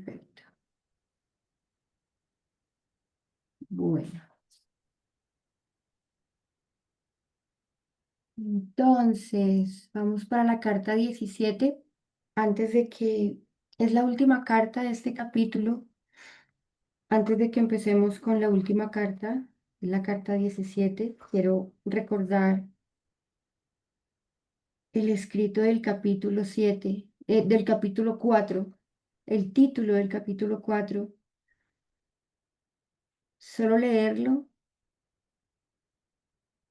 Perfecto. Bueno, entonces vamos para la carta 17. Antes de que es la última carta de este capítulo, antes de que empecemos con la última carta, la carta 17, quiero recordar el escrito del capítulo 7, del capítulo 4, el título del capítulo 4. Solo leerlo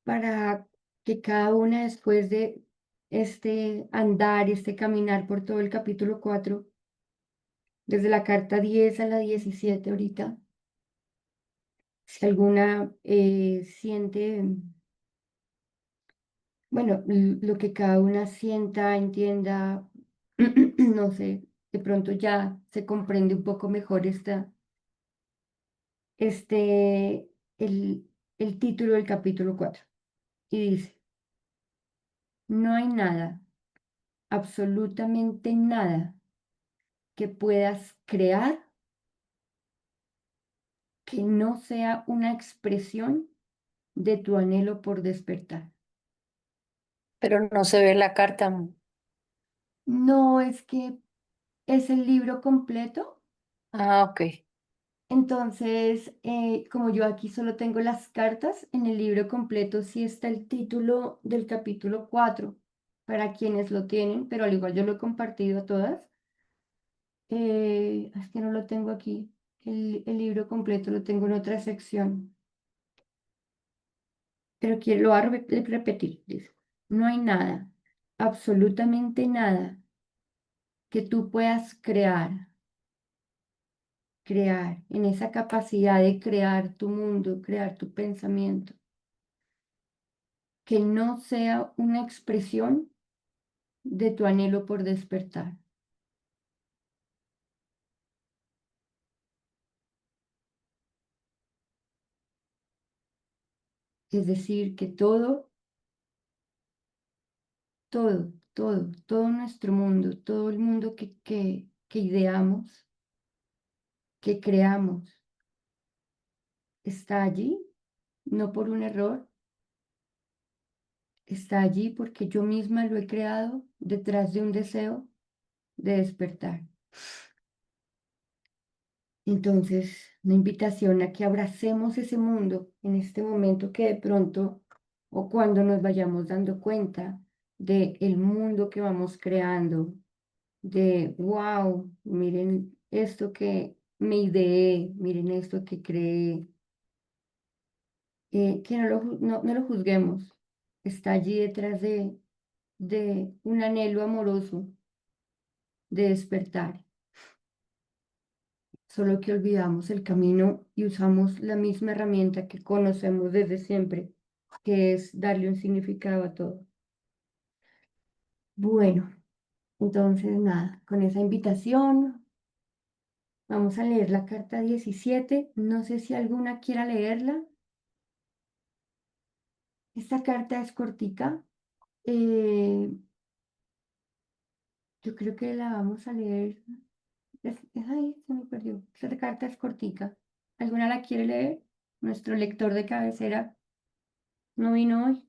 para que cada una después de este andar, este caminar por todo el capítulo 4, desde la carta 10 a la 17 ahorita, si alguna siente, bueno, lo que cada una sienta, entienda, no sé, de pronto ya se comprende un poco mejor este, el título del capítulo 4. Y dice, no hay nada, absolutamente nada que puedas crear que no sea una expresión de tu anhelo por despertar. Pero no se ve la carta. No es que es el libro completo, Ah, ok. entonces, como yo aquí solo tengo las cartas, en el libro completo sí está el título del capítulo 4 para quienes lo tienen, pero al igual yo lo he compartido a todas. Es que no lo tengo aquí. El libro completo lo tengo en otra sección. Pero quiero, lo voy a repetir. Dice, no hay nada, absolutamente nada que tú puedas crear en esa capacidad de crear tu mundo, crear tu pensamiento, que no sea una expresión de tu anhelo por despertar. Es decir, que todo nuestro mundo, todo el mundo que ideamos, que creamos, está allí, no por un error, está allí porque yo misma lo he creado detrás de un deseo de despertar. Entonces, una invitación a que abracemos ese mundo en este momento que de pronto o cuando nos vayamos dando cuenta de el mundo que vamos creando, de wow, miren esto que me ideé, miren esto que creé, que no lo juzguemos, está allí detrás de un anhelo amoroso de despertar, solo que olvidamos el camino y usamos la misma herramienta que conocemos desde siempre, que es darle un significado a todo. Bueno, entonces nada, con esa invitación vamos a leer la carta 17. No sé si alguna quiera leerla. Esta carta es cortica. eh, yo creo que la vamos a leer. Ay, se me perdió. Esta carta es cortica. ¿Alguna la quiere leer? Nuestro lector de cabecera no vino hoy.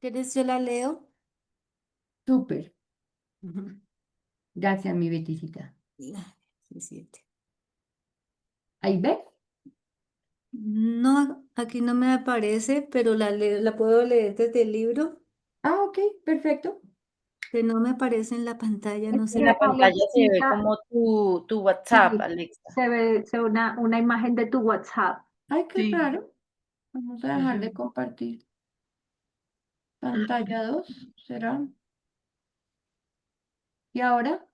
¿Quieres yo la leo? Súper. Ujú. Gracias, mi Betisita. Ah, 17. ¿Ahí ves? No, aquí no me aparece, pero la puedo leer desde el libro, Ah, ok, perfecto. que no me aparece en la pantalla, no En sé. la pantalla se ve Alexita, como tu WhatsApp, sí, Alexa. se ve una imagen de tu WhatsApp. Ay, qué Sí. raro. Vamos a dejar de compartir. Pantalla 2, ¿será? ¿Y ahora?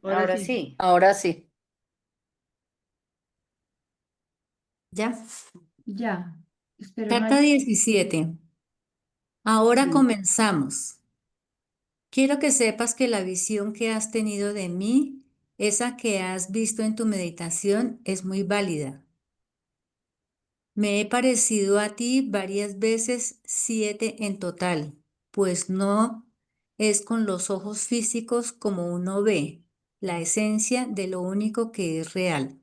Ahora sí. Ahora sí. ¿Ya? Ya. Espero no Carta hay. 17. Ahora Sí. comenzamos. Quiero que sepas que la visión que has tenido de mí, esa que has visto en tu meditación, es muy válida. Me he parecido a ti varias veces, 7 en total, pues no es con los ojos físicos como uno ve la esencia de lo único que es real.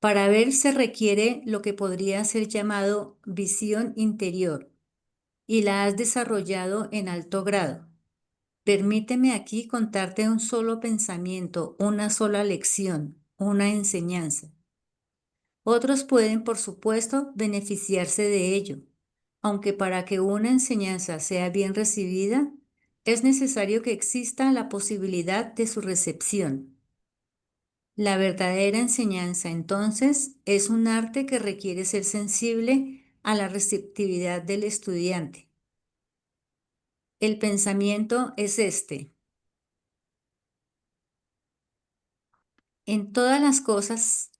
Para ver se requiere lo que podría ser llamado visión interior, y la has desarrollado en alto grado. Permíteme aquí contarte un solo pensamiento, una sola lección, una enseñanza. Otros pueden, por supuesto, beneficiarse de ello, aunque para que una enseñanza sea bien recibida, es necesario que exista la posibilidad de su recepción. La verdadera enseñanza, entonces, es un arte que requiere ser sensible a la receptividad del estudiante. El pensamiento es este. En todas las cosas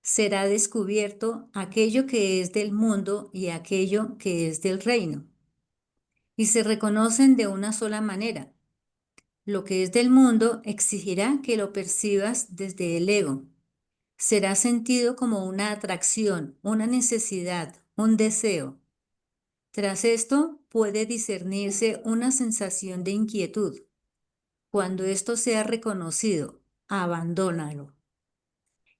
será descubierto aquello que es del mundo y aquello que es del reino, y se reconocen de una sola manera. Lo que es del mundo exigirá que lo percibas desde el ego. Será sentido como una atracción, una necesidad, un deseo. Tras esto puede discernirse una sensación de inquietud. Cuando esto sea reconocido, abandónalo.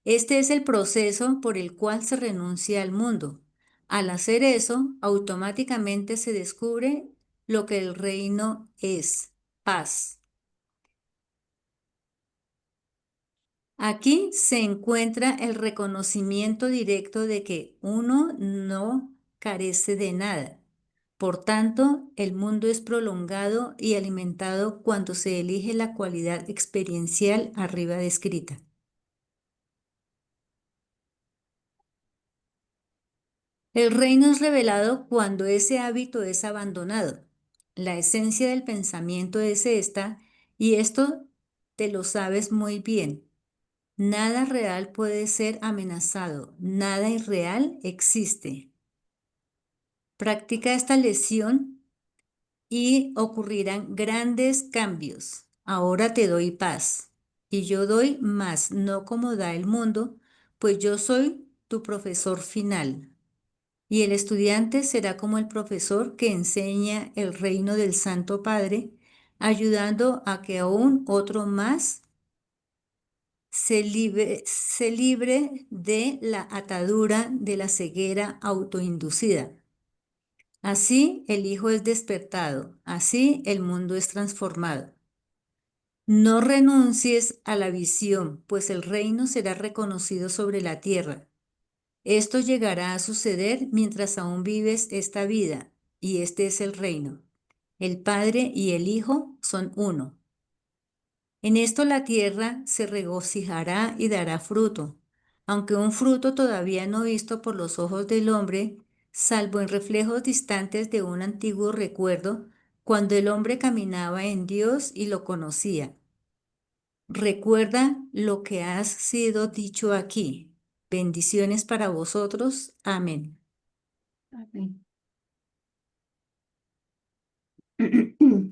Este es el proceso por el cual se renuncia al mundo. Al hacer eso, automáticamente se descubre lo que el reino es, paz. Aquí se encuentra el reconocimiento directo de que uno no carece de nada. Por tanto, el mundo es prolongado y alimentado cuando se elige la cualidad experiencial arriba descrita. El reino es revelado cuando ese hábito es abandonado. La esencia del pensamiento es esta, y esto te lo sabes muy bien. Nada real puede ser amenazado, nada irreal existe. Practica esta lección y ocurrirán grandes cambios. Ahora te doy paz, y yo doy más, no como da el mundo, pues yo soy tu profesor final. Y el estudiante será como el profesor que enseña el reino del Santo Padre, ayudando a que aún otro más se libre de la atadura de la ceguera autoinducida. Así el Hijo es despertado, así el mundo es transformado. No renuncies a la visión, pues el reino será reconocido sobre la tierra. Esto llegará a suceder mientras aún vives esta vida, y este es el reino. El Padre y el Hijo son uno. En esto la tierra se regocijará y dará fruto, aunque un fruto todavía no visto por los ojos del hombre, salvo en reflejos distantes de un antiguo recuerdo, cuando el hombre caminaba en Dios y lo conocía. Recuerda lo que has sido dicho aquí. Bendiciones para vosotros. Amén. Amén.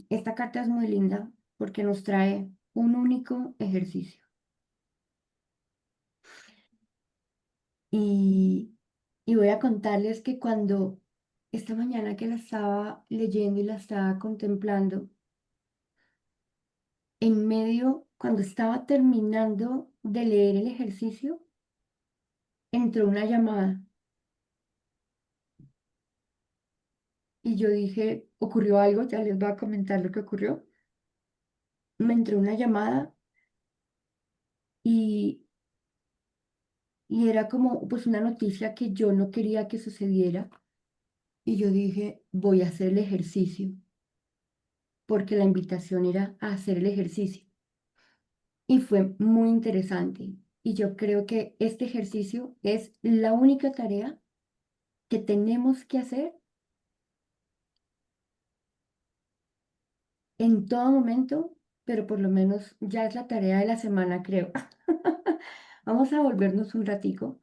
Esta carta es muy linda porque nos trae un único ejercicio. Y, y voy a contarles que cuando esta mañana que la estaba leyendo y la estaba contemplando, en medio, cuando estaba terminando de leer el ejercicio, entró una llamada y yo dije, ocurrió algo, ya les voy a comentar lo que ocurrió. Me entró una llamada y, y era como pues una noticia que yo no quería que sucediera y yo dije, voy a hacer el ejercicio porque la invitación era a hacer el ejercicio y fue muy interesante y yo creo que este ejercicio es la única tarea que tenemos que hacer en todo momento, pero por lo menos ya es la tarea de la semana, creo. Vamos a volvernos un ratico.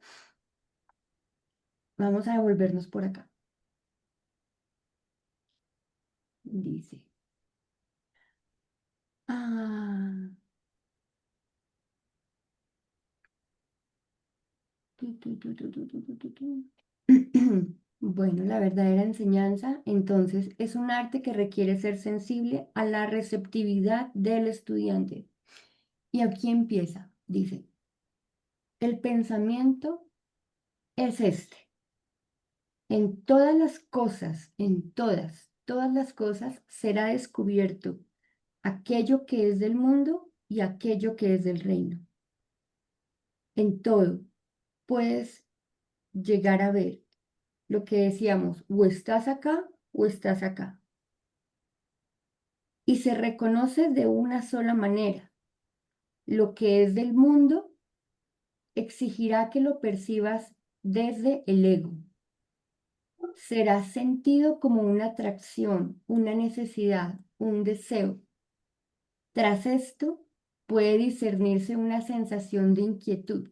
Vamos a devolvernos por acá. Dice. Ah. Tu, tu, tu, tu, tu, tu, tu, tu, tu. Bueno, la verdadera enseñanza, entonces, es un arte que requiere ser sensible a la receptividad del estudiante. Y aquí empieza, dice, el pensamiento es este. En todas las cosas, en todas las cosas será descubierto aquello que es del mundo y aquello que es del reino. En todo puedes llegar a ver lo que decíamos, o estás acá o estás acá. Y se reconoce de una sola manera. Lo que es del mundo exigirá que lo percibas desde el ego. Será sentido como una atracción, una necesidad, un deseo. Tras esto, puede discernirse una sensación de inquietud.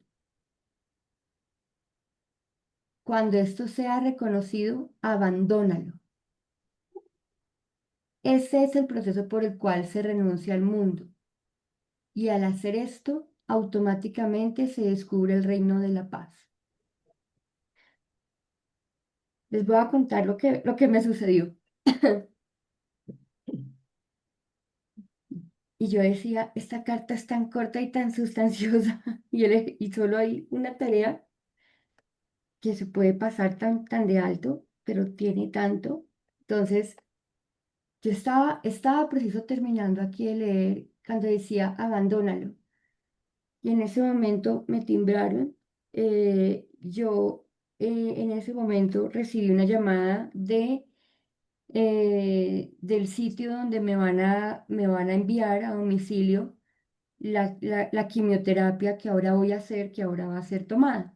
Cuando esto sea reconocido, abandónalo. Ese es el proceso por el cual se renuncia al mundo. Y al hacer esto, automáticamente se descubre el reino de la paz. Les voy a contar lo que me sucedió. Y yo decía, esta carta es tan corta y tan sustanciosa y solo hay una tarea que se puede pasar tan de alto, pero tiene tanto. Entonces, yo estaba preciso terminando aquí de leer cuando decía, abandónalo. Y en ese momento me timbraron. Yo en ese momento recibí una llamada del sitio donde me van a enviar a domicilio la quimioterapia que ahora voy a hacer, que ahora va a ser tomada.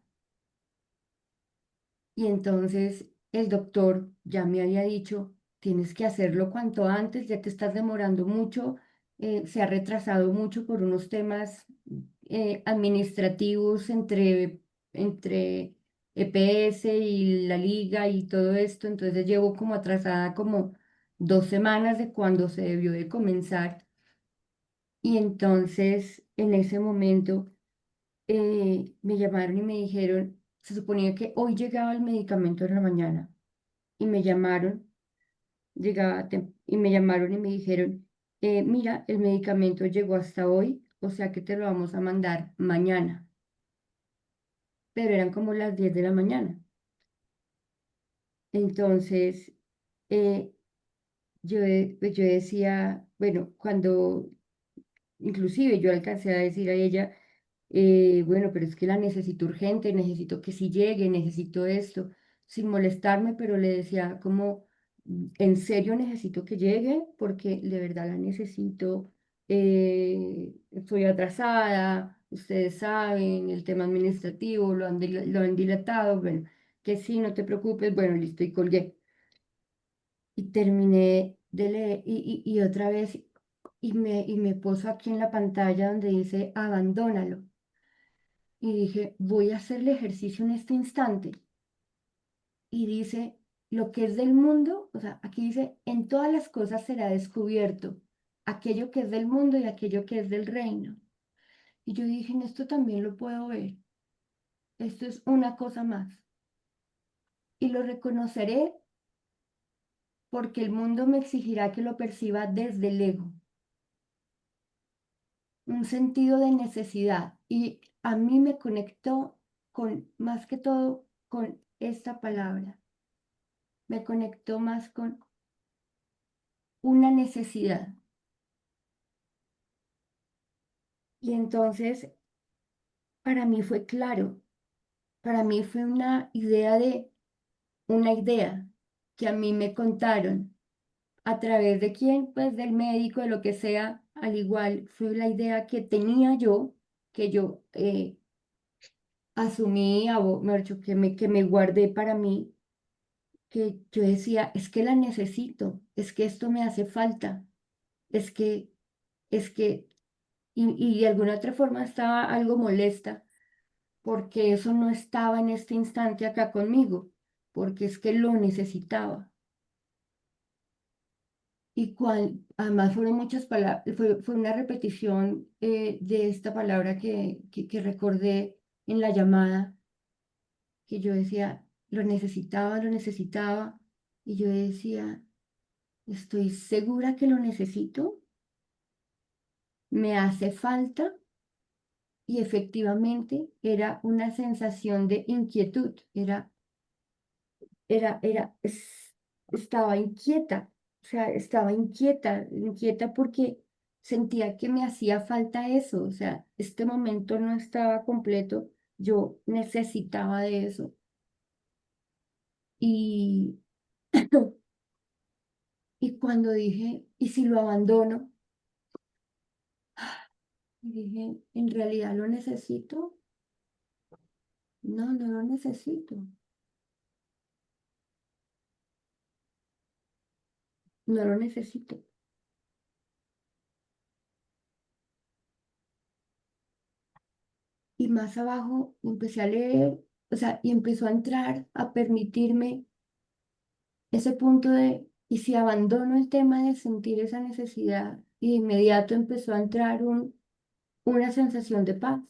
Y entonces el doctor ya me había dicho, tienes que hacerlo cuanto antes, ya te estás demorando mucho, se ha retrasado mucho por unos temas administrativos entre EPS y la liga y todo esto, entonces llevo como atrasada como 2 semanas de cuando se debió de comenzar. Y entonces en ese momento me llamaron y me dijeron, se suponía que hoy llegaba el medicamento en la mañana y me llamaron, y me llamaron y me dijeron, mira, el medicamento llegó hasta hoy, o sea que te lo vamos a mandar mañana, pero eran como las 10 de la mañana. Entonces, eh, pues yo decía, bueno, cuando inclusive yo alcancé a decir a ella, bueno, pero es que la necesito urgente, necesito que si llegue, necesito esto, sin molestarme, pero le decía como, en serio necesito que llegue porque de verdad la necesito, estoy atrasada, ustedes saben, el tema administrativo lo han dilatado, bueno, que sí, no te preocupes, bueno, listo, y colgué. Y terminé de leer y otra vez, y me puso aquí en la pantalla donde dice, abandónalo. Y dije, voy a hacer el ejercicio en este instante. Y dice, lo que es del mundo, o sea, aquí dice, en todas las cosas será descubierto aquello que es del mundo y aquello que es del reino. Y yo dije, en esto también lo puedo ver. Esto es una cosa más. Y lo reconoceré porque el mundo me exigirá que lo perciba desde el ego, un sentido de necesidad. Y a mí me conectó con, más que todo, con esta palabra. Me conectó más con una necesidad. Y entonces, para mí fue claro, para mí fue una idea que a mí me contaron. ¿A través de quién? Pues del médico, de lo que sea. Al igual, fue la idea que tenía yo, que yo asumí, mejor dicho, que me guardé para mí, que yo decía, es que la necesito, es que esto me hace falta, es que, es que, y de alguna otra forma estaba algo molesta porque eso no estaba en este instante acá conmigo, porque es que lo necesitaba. Además fueron muchas palabras, fue una repetición de esta palabra que recordé en la llamada, que yo decía, lo necesitaba. Y yo decía, estoy segura que lo necesito, me hace falta. Y efectivamente era una sensación de inquietud, estaba inquieta, o sea, estaba inquieta porque sentía que me hacía falta eso, o sea, este momento no estaba completo, yo necesitaba de eso. Y, y cuando dije, ¿y si lo abandono? Y dije, ¿en realidad lo necesito? No, no lo necesito. No lo necesito. Y más abajo empecé a leer, o sea, y empezó a entrar, a permitirme ese punto de, y si abandono el tema de sentir esa necesidad, y de inmediato empezó a entrar una sensación de paz.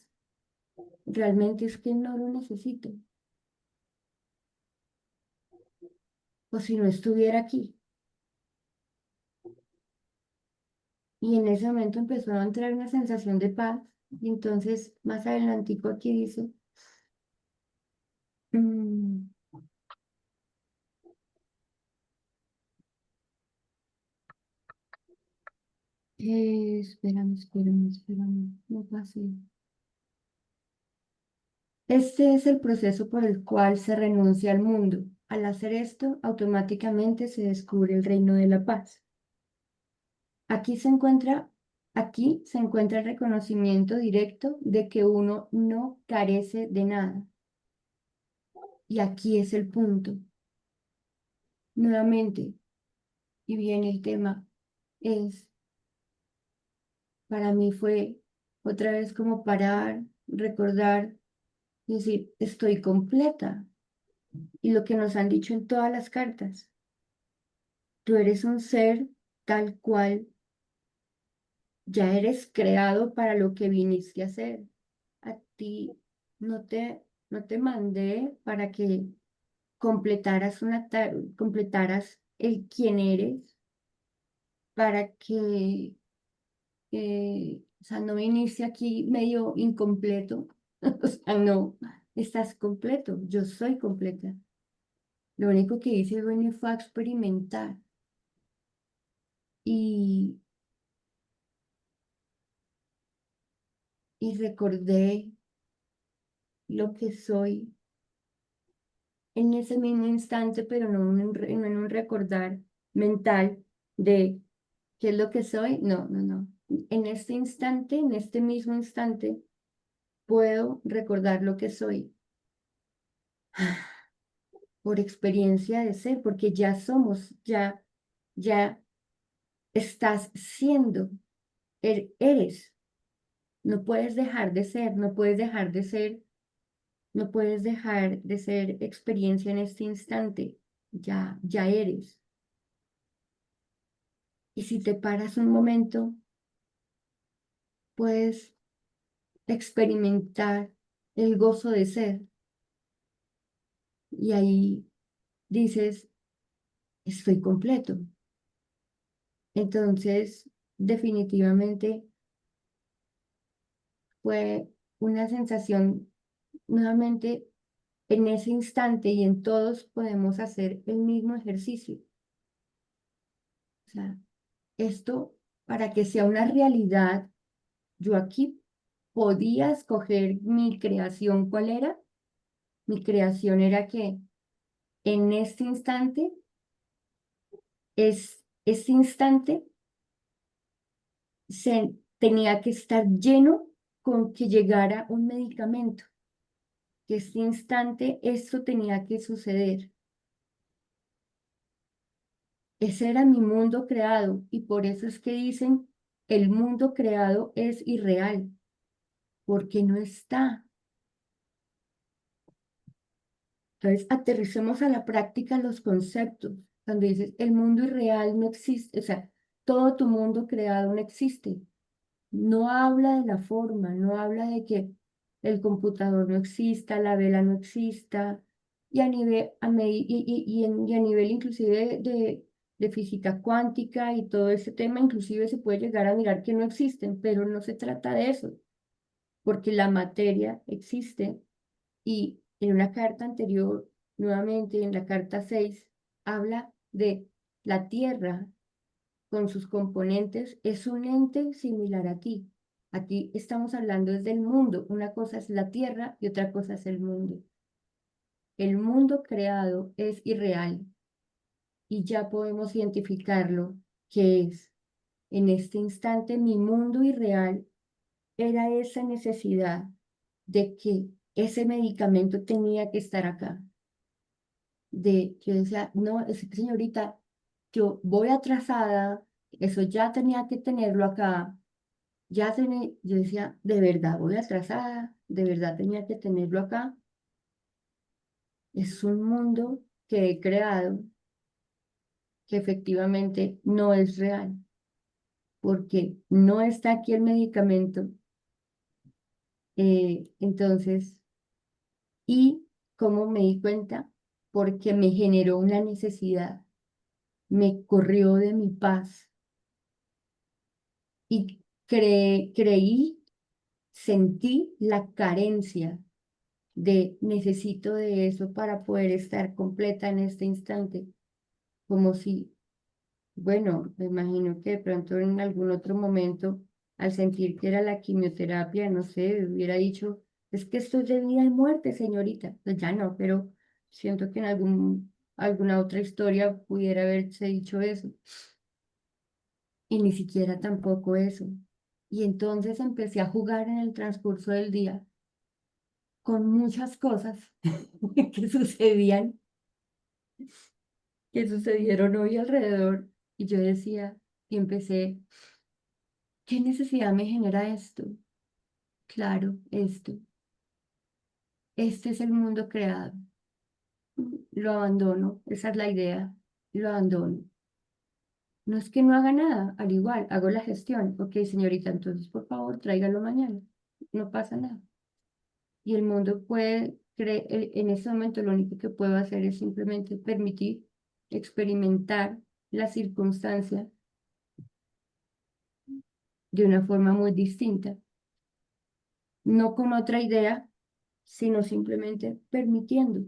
Realmente es que no lo necesito. O si no estuviera aquí. Y en ese momento empezó a entrar una sensación de paz. Y entonces, más adelantico aquí dice, mm, espérame, no pasé. Este es el proceso por el cual se renuncia al mundo. Al hacer esto, automáticamente se descubre el reino de la paz. Aquí se encuentra, aquí se encuentra el reconocimiento directo de que uno no carece de nada. Y aquí es el punto. Nuevamente, y viene el tema, es, para mí fue otra vez como parar, recordar, y decir, estoy completa. Y lo que nos han dicho en todas las cartas, tú eres un ser tal cual, ya eres creado para lo que viniste a hacer. A ti no te mandé para que completaras el quién eres, para que, o sea, no viniste aquí medio incompleto, o sea, no, estás completo, yo soy completa. Lo único que hice fue a experimentar y, y recordé lo que soy en ese mismo instante, pero no en un recordar mental de qué es lo que soy. No, no, no. En este instante, en este mismo instante, puedo recordar lo que soy por experiencia de ser, porque ya somos, ya estás siendo, eres. No puedes dejar de ser, no puedes dejar de ser, no puedes dejar de ser experiencia en este instante. Ya eres. Y si te paras un momento, puedes experimentar el gozo de ser. Y ahí dices, estoy completo. Entonces, definitivamente fue una sensación nuevamente en ese instante y en todos podemos hacer el mismo ejercicio. O sea, esto para que sea una realidad, yo aquí podía escoger mi creación, ¿cuál era? Mi creación era que en este instante tenía que estar lleno con que llegara un medicamento, que este instante esto tenía que suceder. Ese era mi mundo creado y por eso es que dicen el mundo creado es irreal, porque no está. Entonces, aterricemos a la práctica los conceptos. Cuando dices el mundo irreal no existe, o sea, todo tu mundo creado no existe. No habla de la forma, no habla de que el computador no exista, la vela no exista y a nivel, y a nivel inclusive de física cuántica y todo ese tema, inclusive se puede llegar a mirar que no existen, pero no se trata de eso, porque la materia existe y en una carta anterior, nuevamente en la carta 6 habla de la Tierra con sus componentes, es un ente similar a ti. Aquí estamos hablando desde el mundo. Una cosa es la Tierra y otra cosa es el mundo. El mundo creado es irreal y ya podemos identificarlo, que es en este instante mi mundo irreal era esa necesidad de que ese medicamento tenía que estar acá. Yo decía, no, señorita, yo voy atrasada, eso ya tenía que tenerlo acá, yo decía, de verdad voy atrasada, de verdad tenía que tenerlo acá. Es un mundo que he creado que efectivamente no es real, porque no está aquí el medicamento. Entonces, ¿y cómo me di cuenta? Porque me generó una necesidad, me corrió de mi paz y creí, sentí la carencia de necesito de eso para poder estar completa en este instante, como si, bueno, me imagino que de pronto en algún otro momento, al sentir que era la quimioterapia, no sé, hubiera dicho, es que esto es de vida y muerte, señorita. Pues ya no, pero siento que en alguna otra historia pudiera haberse dicho eso. Y ni siquiera tampoco eso. Y entonces empecé a jugar en el transcurso del día con muchas cosas que sucedían, que sucedieron hoy alrededor. Y yo decía, y empecé, ¿qué necesidad me genera esto? Claro, esto. Este es el mundo creado. Lo abandono, esa es la idea, lo abandono. No es que no haga nada, al igual, hago la gestión. Ok, señorita, entonces por favor tráigalo mañana. No pasa nada. Y el mundo puede, en ese momento lo único que puedo hacer es simplemente permitir experimentar la circunstancia de una forma muy distinta, no con otra idea, sino simplemente permitiendo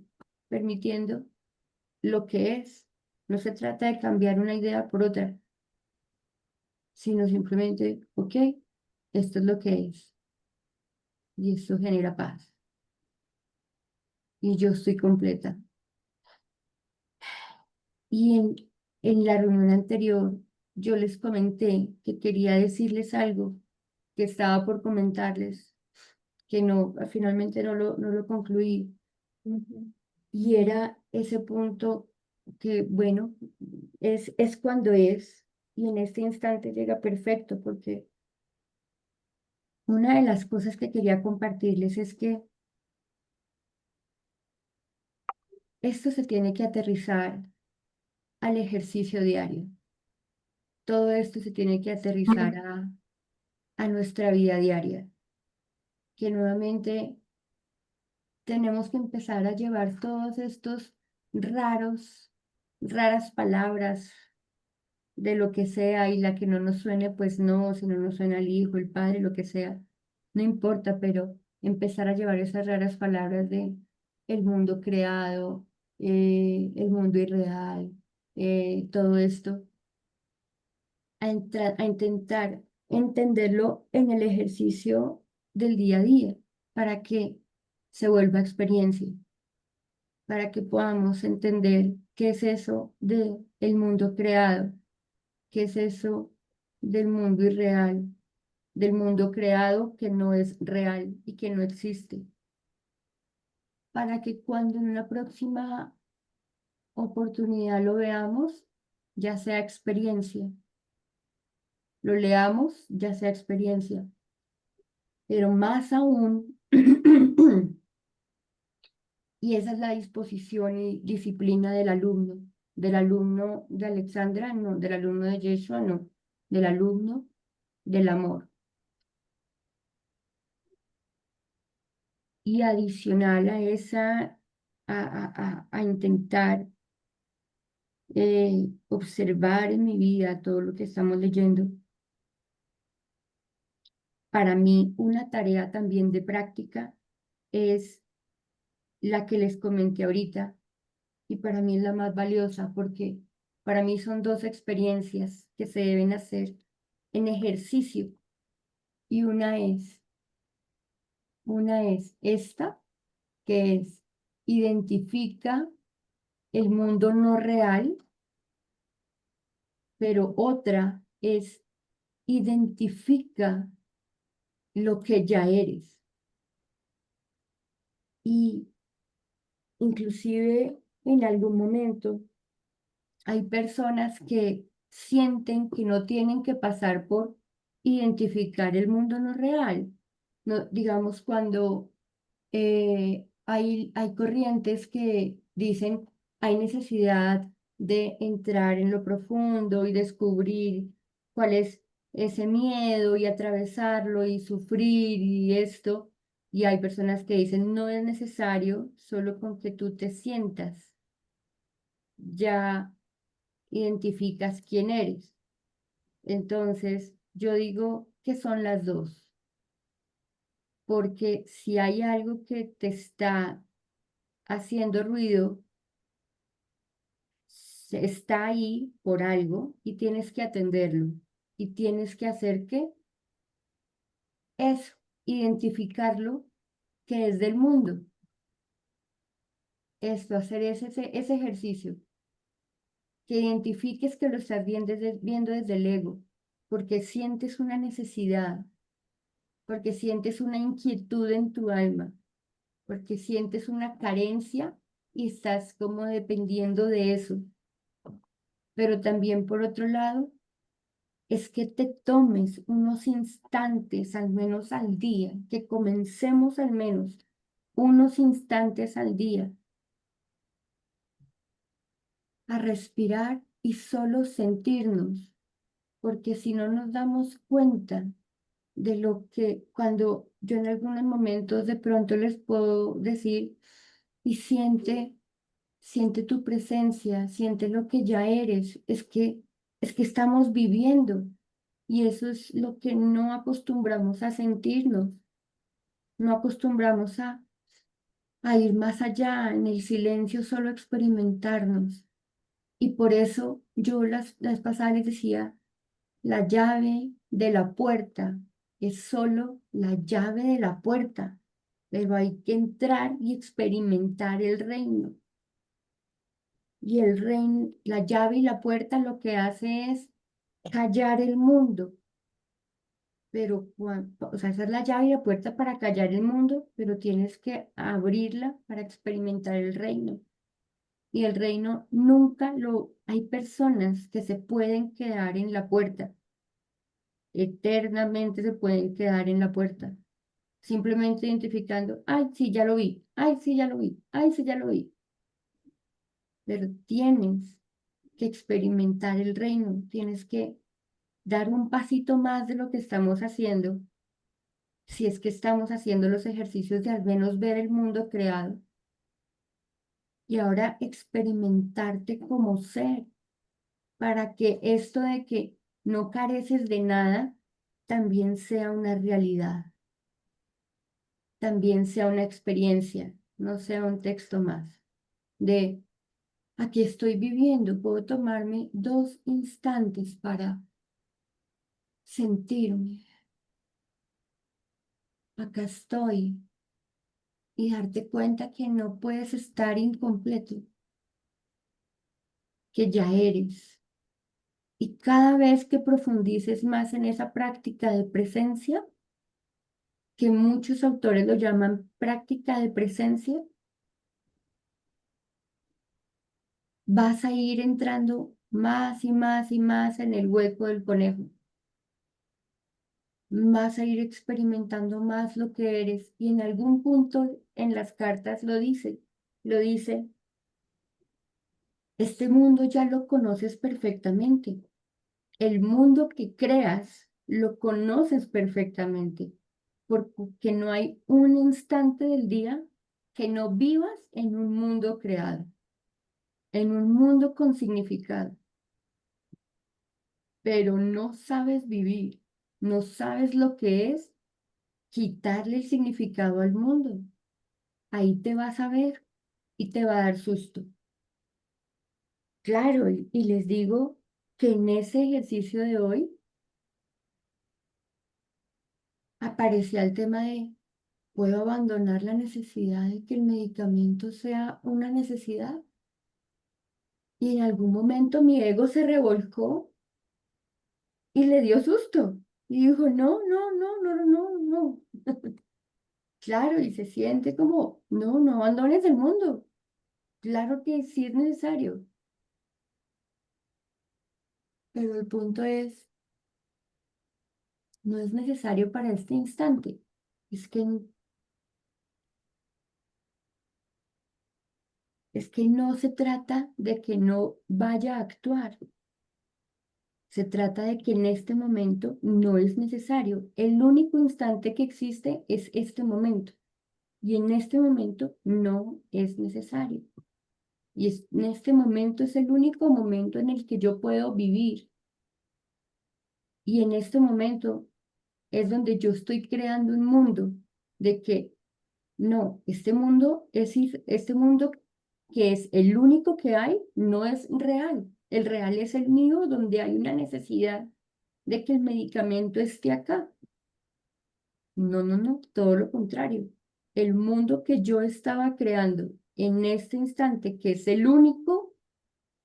lo que es. No se trata de cambiar una idea por otra, sino simplemente, ok, esto es lo que es, y esto genera paz, y yo estoy completa. Y en la reunión anterior, yo les comenté que quería decirles algo que estaba por comentarles, que no, finalmente no lo concluí. Y era ese punto que, bueno, es cuando es, y en este instante llega perfecto, porque una de las cosas que quería compartirles es que esto se tiene que aterrizar al ejercicio diario. Todo esto se tiene que aterrizar a nuestra vida diaria, que nuevamente tenemos que empezar a llevar todos estos raras palabras de lo que sea y la que no nos suene, pues no, si no nos suena el hijo, el padre, lo que sea, no importa, pero empezar a llevar esas raras palabras de el mundo creado, el mundo irreal, todo esto, a intentar entenderlo en el ejercicio del día a día, para que se vuelva experiencia, para que podamos entender qué es eso de el mundo creado, qué es eso del mundo irreal, del mundo creado que no es real y que no existe, para que cuando en una próxima oportunidad lo veamos, ya sea experiencia, lo leamos, ya sea experiencia, pero más aún, y esa es la disposición y disciplina del alumno de Alexandra, no, del alumno de Yeshua, no, del alumno del amor. Y adicional a esa a intentar observar en mi vida todo lo que estamos leyendo. Para mí, una tarea también de práctica es la que les comenté ahorita, y para mí es la más valiosa porque para mí son dos experiencias que se deben hacer en ejercicio, y una es esta, que es identifica el mundo no real, pero otra es identifica lo que ya eres. Y inclusive en algún momento hay personas que sienten que no tienen que pasar por identificar el mundo no real. No, digamos, cuando hay corrientes que dicen hay necesidad de entrar en lo profundo y descubrir cuál es ese miedo y atravesarlo y sufrir y esto. Y hay personas que dicen no es necesario, solo con que tú te sientas, ya identificas quién eres. Entonces, yo digo que son las dos, porque si hay algo que te está haciendo ruido, está ahí por algo y tienes que atenderlo. Y tienes que hacer que eso, identificarlo, que es del mundo. Esto, hacer ese ejercicio, que identifiques que lo estás viendo desde el ego, porque sientes una necesidad, porque sientes una inquietud en tu alma, porque sientes una carencia y estás como dependiendo de eso. Pero también por otro lado, es que te tomes unos instantes, al menos al día, que comencemos al menos unos instantes al día a respirar y solo sentirnos, porque si no nos damos cuenta de lo que cuando yo en algunos momentos de pronto les puedo decir y siente tu presencia, siente lo que ya eres, es que estamos viviendo, y eso es lo que no acostumbramos a sentirnos, no acostumbramos a ir más allá en el silencio, solo experimentarnos. Y por eso yo las pasadas les decía, la llave de la puerta es solo la llave de la puerta, pero hay que entrar y experimentar el reino. Y el reino, la llave y la puerta lo que hace es callar el mundo. Pero, o sea, esa es la llave y la puerta para callar el mundo, pero tienes que abrirla para experimentar el reino. Y el reino nunca hay personas que se pueden quedar en la puerta, eternamente se pueden quedar en la puerta, simplemente identificando, ay, sí, ya lo vi, ay, sí, ya lo vi, ay, sí, ya lo vi. Pero tienes que experimentar el reino, tienes que dar un pasito más de lo que estamos haciendo, si es que estamos haciendo los ejercicios de al menos ver el mundo creado, y ahora experimentarte como ser, para que esto de que no careces de nada también sea una realidad, también sea una experiencia, no sea un texto más. De aquí estoy viviendo, puedo tomarme 2 instantes para sentirme, acá estoy, y darte cuenta que no puedes estar incompleto, que ya eres. Y cada vez que profundices más en esa práctica de presencia, que muchos autores lo llaman práctica de presencia, vas a ir entrando más y más y más en el hueco del conejo. Vas a ir experimentando más lo que eres, y en algún punto en las cartas lo dice, este mundo ya lo conoces perfectamente. El mundo que creas lo conoces perfectamente, porque no hay un instante del día que no vivas en un mundo creado, en un mundo con significado, pero no sabes vivir, no sabes lo que es quitarle el significado al mundo. Ahí te vas a ver y te va a dar susto. Claro, y les digo que en ese ejercicio de hoy aparecía el tema de, ¿puedo abandonar la necesidad de que el medicamento sea una necesidad? Y en algún momento mi ego se revolcó y le dio susto. Y dijo, no, no, no, no, no, no. Claro, y se siente como, no, no abandones el mundo. Claro que sí es necesario. Pero el punto es, no es necesario para este instante. Es que no se trata de que no vaya a actuar. Se trata de que en este momento no es necesario. El único instante que existe es este momento. Y en este momento no es necesario. En este momento es el único momento en el que yo puedo vivir. Y en este momento es donde yo estoy creando un mundo de que no, este mundo que es el único que hay, no es real. El real es el mío, donde hay una necesidad de que el medicamento esté acá. No, no, no, todo lo contrario. El mundo que yo estaba creando en este instante, que es el único,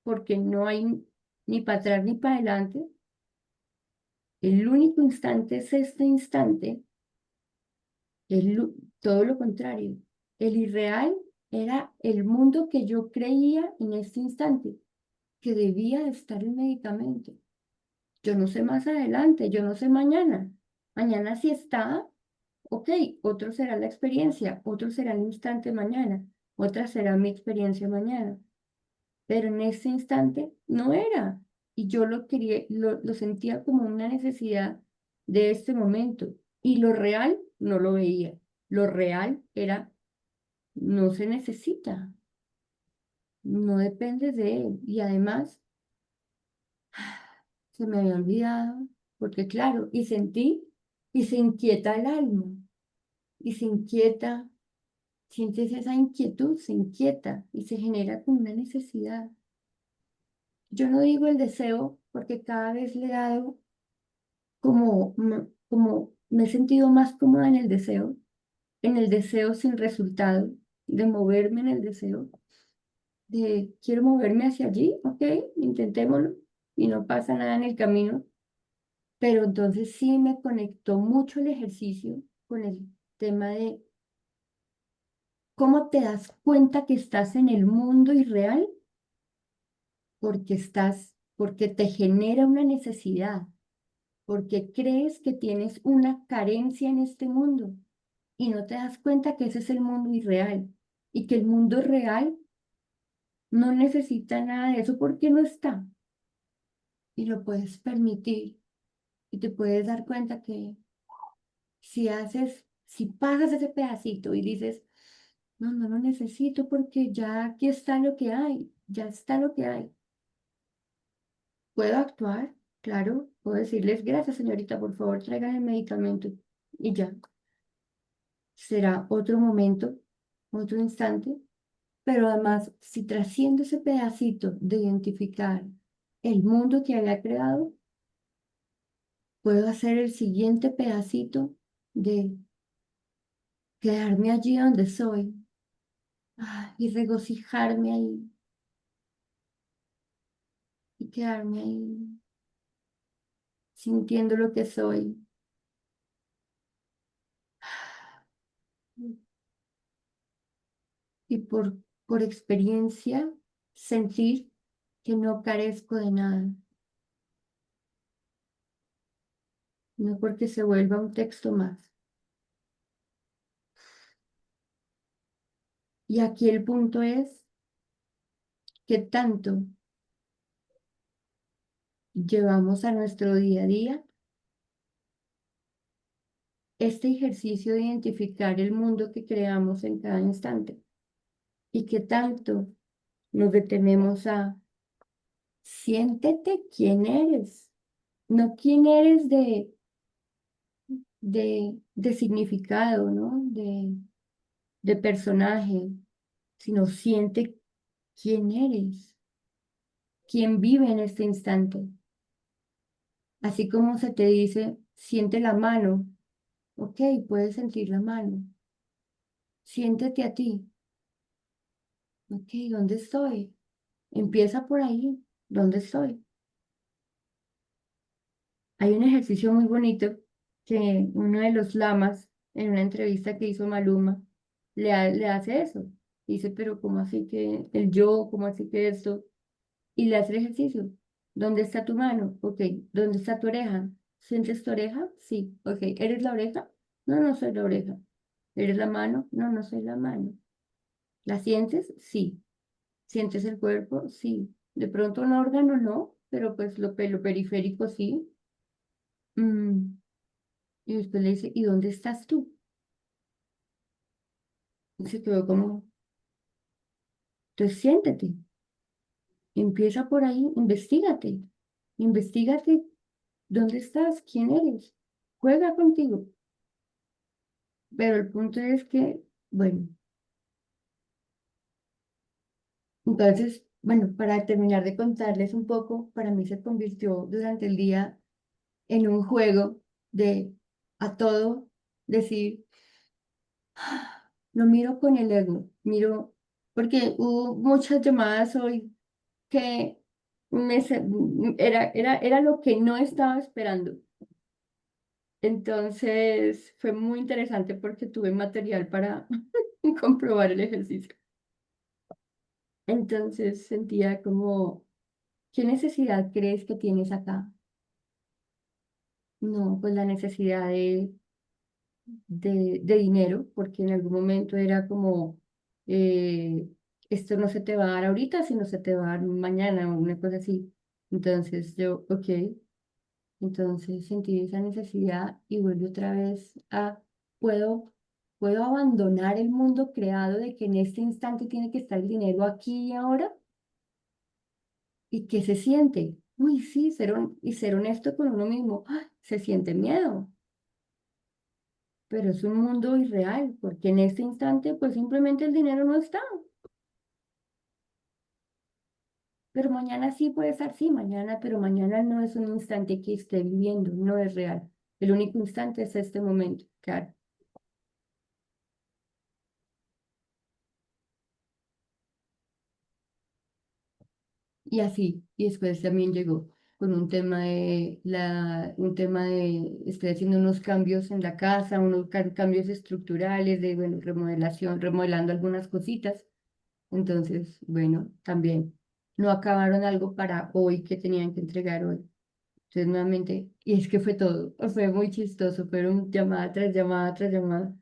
porque no hay ni para atrás ni para adelante, el único instante es este instante, todo lo contrario. El irreal era el mundo que yo creía en este instante, que debía de estar el medicamento. Yo no sé más adelante, yo no sé mañana. Mañana si está, ok, otro será la experiencia, otro será el instante mañana, otra será mi experiencia mañana. Pero en ese instante no era. Y yo lo quería, lo sentía como una necesidad de este momento. Y lo real no lo veía. Lo real era, no se necesita, no dependes de él. Y además, se me había olvidado, porque claro, y sentí, y se inquieta el alma, y se inquieta, sientes esa inquietud, se inquieta y se genera como una necesidad. Yo no digo el deseo porque cada vez le he dado como me he sentido más cómoda en el deseo sin resultado, de moverme en el deseo, de quiero moverme hacia allí, ok, intentémoslo y no pasa nada en el camino, pero entonces sí me conectó mucho el ejercicio con el tema de cómo te das cuenta que estás en el mundo irreal porque te genera una necesidad, porque crees que tienes una carencia en este mundo y no te das cuenta que ese es el mundo irreal y que el mundo real no necesita nada de eso porque no está y lo puedes permitir y te puedes dar cuenta que si pasas ese pedacito y dices, no, no lo necesito porque ya aquí está lo que hay, ya está lo que hay. ¿Puedo actuar? Claro, puedo decirles, gracias señorita, por favor traigan el medicamento y ya. Será otro momento, otro instante, pero además, si trasciendo ese pedacito de identificar el mundo que había creado, puedo hacer el siguiente pedacito de quedarme allí donde soy y regocijarme ahí y quedarme ahí sintiendo lo que soy. Y por experiencia sentir que no carezco de nada, no porque se vuelva un texto más. Y aquí el punto es que tanto llevamos a nuestro día a día este ejercicio de identificar el mundo que creamos en cada instante. y qué tanto nos detenemos a siéntete quién eres, no quién eres de significado, ¿no? De personaje, sino siente quién eres, quién vive en este instante. Así como se te dice, siente la mano, ok, puedes sentir la mano. Siéntete a ti, ok, ¿dónde estoy? Empieza por ahí, ¿dónde estoy? Hay un ejercicio muy bonito que uno de los lamas, en una entrevista que hizo Maluma, le hace eso. Dice, pero ¿cómo así que el yo? ¿Cómo así que esto? Y le hace el ejercicio. ¿Dónde está tu mano? Ok. ¿Dónde está tu oreja? ¿Sientes tu oreja? Sí. Ok. ¿Eres la oreja? No, no soy la oreja. ¿Eres la mano? No, no soy la mano. ¿La sientes? Sí. ¿Sientes el cuerpo? Sí. De pronto un órgano no, pero pues lo periférico sí. Mm, Y después le dice, ¿y dónde estás tú? Y se quedó como, entonces siéntate, empieza por ahí, investigate dónde estás, quién eres, juega contigo. Pero el punto es que, bueno, entonces, bueno, para terminar de contarles un poco, para mí se convirtió durante el día en un juego de a todo decir, lo miro con el ego, miro, porque hubo muchas llamadas hoy que era lo que no estaba esperando. Entonces fue muy interesante porque tuve material para comprobar el ejercicio. Entonces sentía como, ¿qué necesidad crees que tienes acá? No, pues la necesidad de dinero, porque en algún momento era como, eh, esto no se te va a dar ahorita, sino se te va a dar mañana o una cosa así. Entonces yo, ok. Entonces sentí esa necesidad y vuelvo otra vez a, ¿puedo, puedo abandonar el mundo creado de que en este instante tiene que estar el dinero aquí y ahora? ¿Y qué se siente? Uy, sí, y ser honesto con uno mismo. ¡Ay! Se siente miedo, pero es un mundo irreal, porque en este instante pues simplemente el dinero no está. Pero mañana sí puede estar, sí, mañana, pero mañana no es un instante que esté viviendo, no es real. El único instante es este momento, claro. Y así, y después también llegó con un tema de, estoy haciendo unos cambios en la casa, unos cambios estructurales, de, bueno, remodelación, remodelando algunas cositas. Entonces, bueno, también no acabaron algo para hoy que tenían que entregar hoy. Entonces, nuevamente, y es que fue todo, fue muy chistoso, fueron llamada tras llamada tras llamada.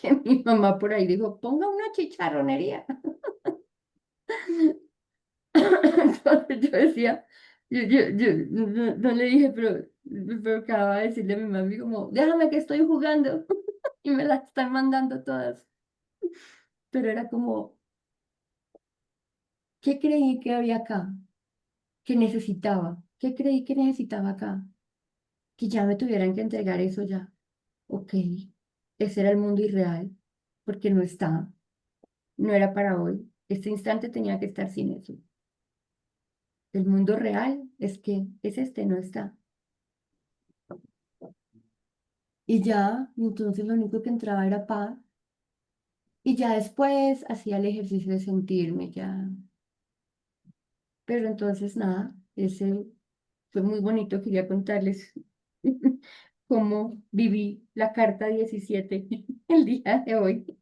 Que mi mamá por ahí dijo, ponga una chicharronería. Entonces yo decía, no le dije, pero acababa de decirle a mi mami como, déjame que estoy jugando y me las están mandando todas. Pero era como, ¿qué creí que había acá? ¿Que necesitaba? ¿Qué creí que necesitaba acá? Que ya me tuvieran que entregar eso ya. Ok, ese era el mundo irreal, porque no está, no era para hoy. Este instante tenía que estar sin eso. El mundo real es que es este, no está. Y ya, entonces lo único que entraba era paz. Y ya después hacía el ejercicio de sentirme ya. Pero entonces nada, ese fue muy bonito. Quería contarles cómo viví la carta 17 el día de hoy,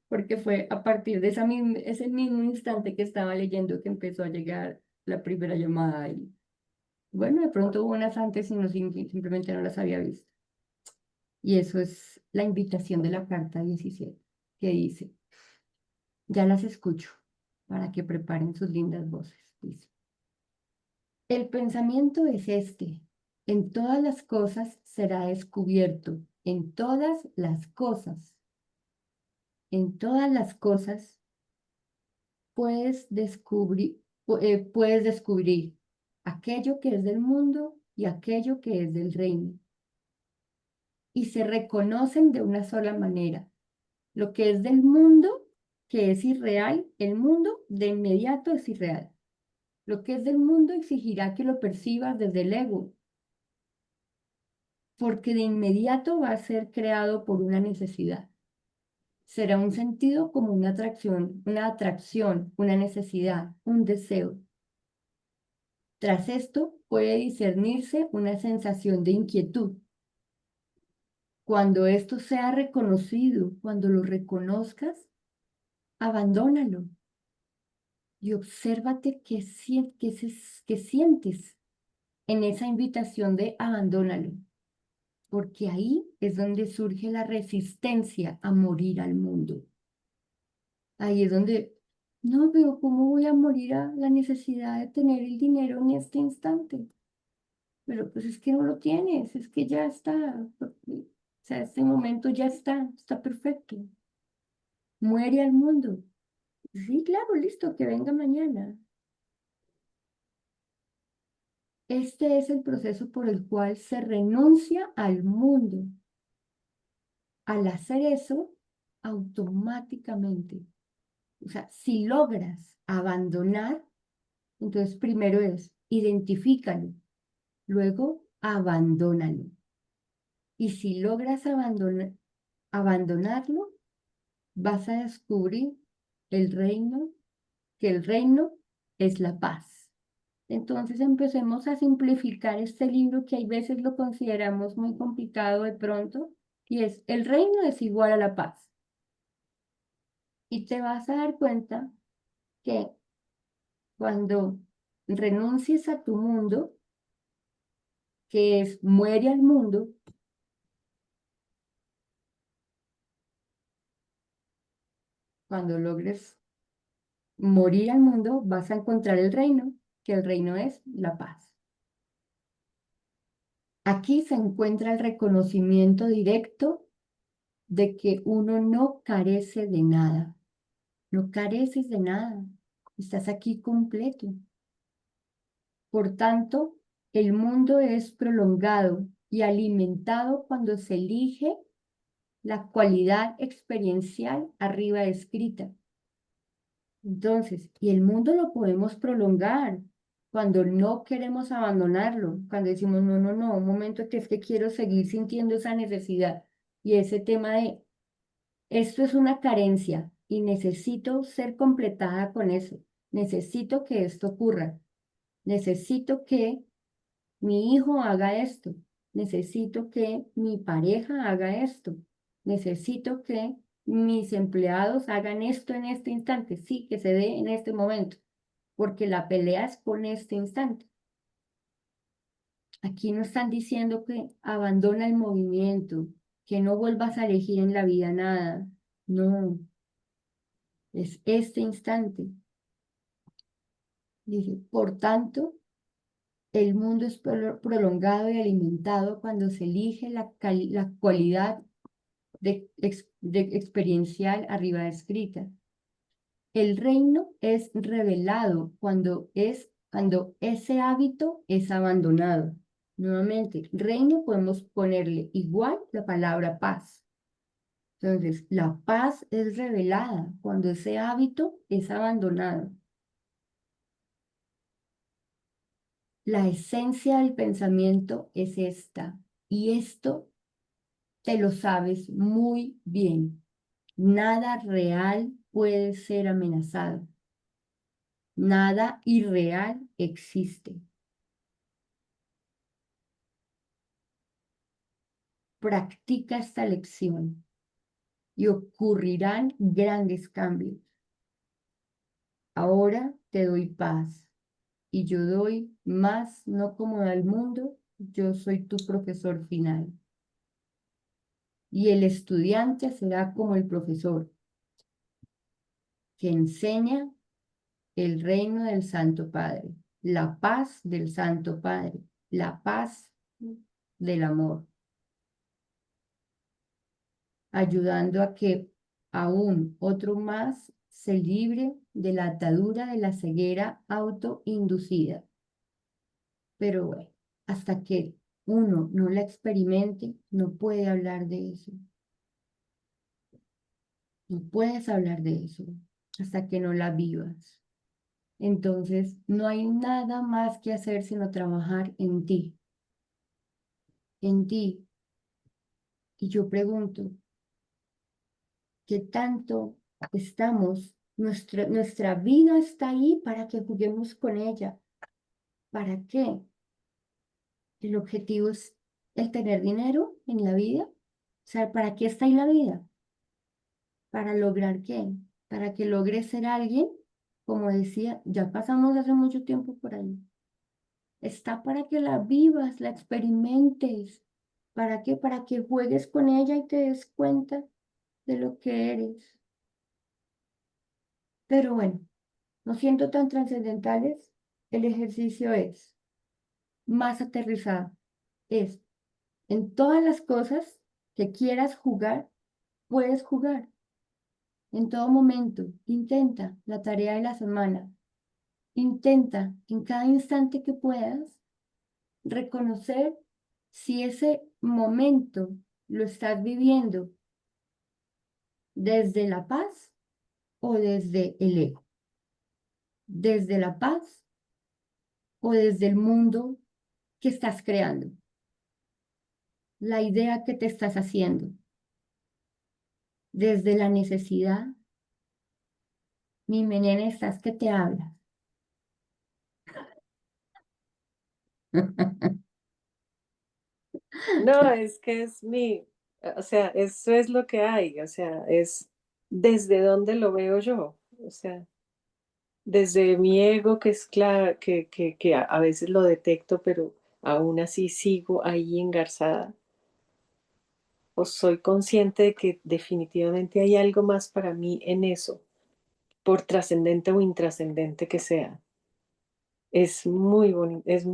porque fue a partir de ese mismo instante que estaba leyendo que empezó a llegar la primera llamada. Y bueno, de pronto hubo unas antes y no, simplemente no las había visto. Y eso es la invitación de la carta 17 que dice. Ya las escucho para que preparen sus lindas voces. Dice, el pensamiento es este. En todas las cosas será descubierto. En todas las cosas. en todas las cosas puedes descubrir aquello que es del mundo y aquello que es del reino. Y se reconocen de una sola manera. Lo que es del mundo, que es irreal, el mundo de inmediato es irreal. Lo que es del mundo exigirá que lo percibas desde el ego, porque de inmediato va a ser creado por una necesidad. Será un sentido como una atracción, una necesidad, un deseo. Tras esto puede discernirse una sensación de inquietud. Cuando esto sea reconocido, cuando lo reconozcas, abandónalo y obsérvate qué sientes en esa invitación de abandónalo, porque ahí es donde surge la resistencia a morir al mundo. Ahí es donde, no veo cómo voy a morir a la necesidad de tener el dinero en este instante. Pero pues es que no lo tienes, es que ya está. O sea, este momento ya está perfecto. Muere al mundo. Sí, claro, listo, que venga mañana. Este es el proceso por el cual se renuncia al mundo. Al hacer eso, automáticamente, o sea, si logras abandonar, entonces primero es identifícalo, luego abandónalo. Y si logras abandonarlo, vas a descubrir el reino, que el reino es la paz. Entonces empecemos a simplificar este libro que hay veces lo consideramos muy complicado de pronto, y es el reino es igual a la paz. Y te vas a dar cuenta que cuando renuncies a tu mundo, que es muere al mundo, cuando logres morir al mundo, vas a encontrar el reino, que el reino es la paz. Aquí se encuentra el reconocimiento directo de que uno no carece de nada. No careces de nada. Estás aquí completo. Por tanto, el mundo es prolongado y alimentado cuando se elige la cualidad experiencial arriba descrita. Entonces, y el mundo lo podemos prolongar cuando no queremos abandonarlo, cuando decimos, no, no, no, un momento que es que quiero seguir sintiendo esa necesidad y ese tema de, esto es una carencia y necesito ser completada con eso, necesito que esto ocurra, necesito que mi hijo haga esto, necesito que mi pareja haga esto, necesito que mis empleados hagan esto en este instante, sí, que se dé en este momento, porque la pelea es con este instante. Aquí no están diciendo que abandona el movimiento, que no vuelvas a elegir en la vida nada, no, es este instante. Dice, por tanto, el mundo es prolongado y alimentado cuando se elige la cualidad de experiencial arriba descrita. El reino es revelado cuando ese hábito es abandonado. Nuevamente, reino podemos ponerle igual la palabra paz. Entonces, la paz es revelada cuando ese hábito es abandonado. La esencia del pensamiento es esta, y esto te lo sabes muy bien. Nada real puede ser amenazado. Nada irreal existe. Practica esta lección y ocurrirán grandes cambios. Ahora te doy paz y yo doy más no como al mundo, yo soy tu profesor final. Y el estudiante será como el profesor, que enseña el reino del Santo Padre, la paz del Santo Padre, la paz del amor, ayudando a que Aún otro más se libre de la atadura de la ceguera autoinducida. Pero bueno, hasta que uno no la experimente, no puede hablar de eso. No puedes hablar de eso hasta que no la vivas. Entonces, no hay nada más que hacer sino trabajar en ti, en ti. Y yo pregunto, ¿qué tanto estamos? Nuestra vida está ahí para que juguemos con ella. ¿Para qué? El objetivo es el tener dinero en la vida. O sea, ¿para qué está ahí la vida? ¿Para lograr qué? Para que logres ser alguien, como decía, ya pasamos hace mucho tiempo por ahí. Está para que la vivas, la experimentes. ¿Para qué? Para que juegues con ella y te des cuenta de lo que eres. Pero bueno, no siento tan trascendentales. El ejercicio es más aterrizado. Es en todas las cosas que quieras jugar, puedes jugar. En todo momento, intenta la tarea de la semana. Intenta en cada instante que puedas reconocer si ese momento lo estás viviendo desde la paz o desde el ego, desde la paz o desde el mundo que estás creando, la idea que te estás haciendo, desde la necesidad. Mi menene, estás que te hablas. No, es que es o sea, eso es lo que hay, o sea, es desde donde lo veo yo, o sea, desde mi ego, que es claro, que a veces lo detecto, pero aún así sigo ahí engarzada, o soy consciente de que definitivamente hay algo más para mí en eso, por trascendente o intrascendente que sea. Es muy bonito, es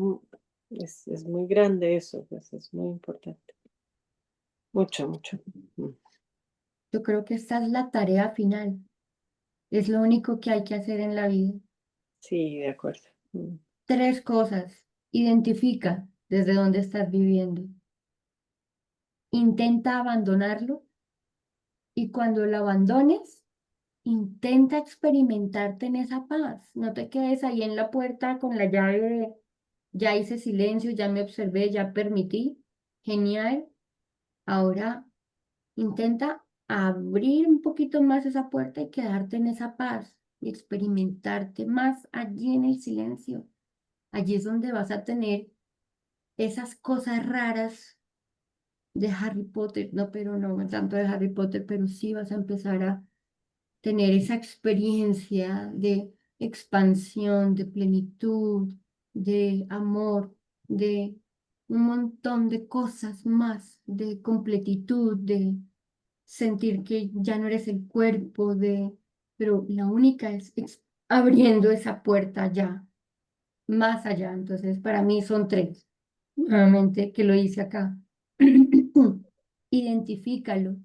muy grande eso, pues es muy importante. Mucho, mucho. Mm. Yo creo que esta es la tarea final. Es lo único que hay que hacer en la vida. Sí, de acuerdo. Mm. 3 cosas. Identifica desde dónde estás viviendo. Intenta abandonarlo y cuando lo abandones, intenta experimentarte en esa paz. No te quedes ahí en la puerta con la llave de ya hice silencio, ya me observé, ya permití. Genial. Ahora intenta abrir un poquito más esa puerta y quedarte en esa paz y experimentarte más allí en el silencio. Allí es donde vas a tener esas cosas raras de Harry Potter, no, pero no tanto de Harry Potter, pero sí vas a empezar a tener esa experiencia de expansión, de plenitud, de amor, de un montón de cosas más, de completitud, de sentir que ya no eres el cuerpo, pero la única es abriendo esa puerta ya, más allá. Entonces, para mí son 3, nuevamente, que lo hice acá. Identifícalo.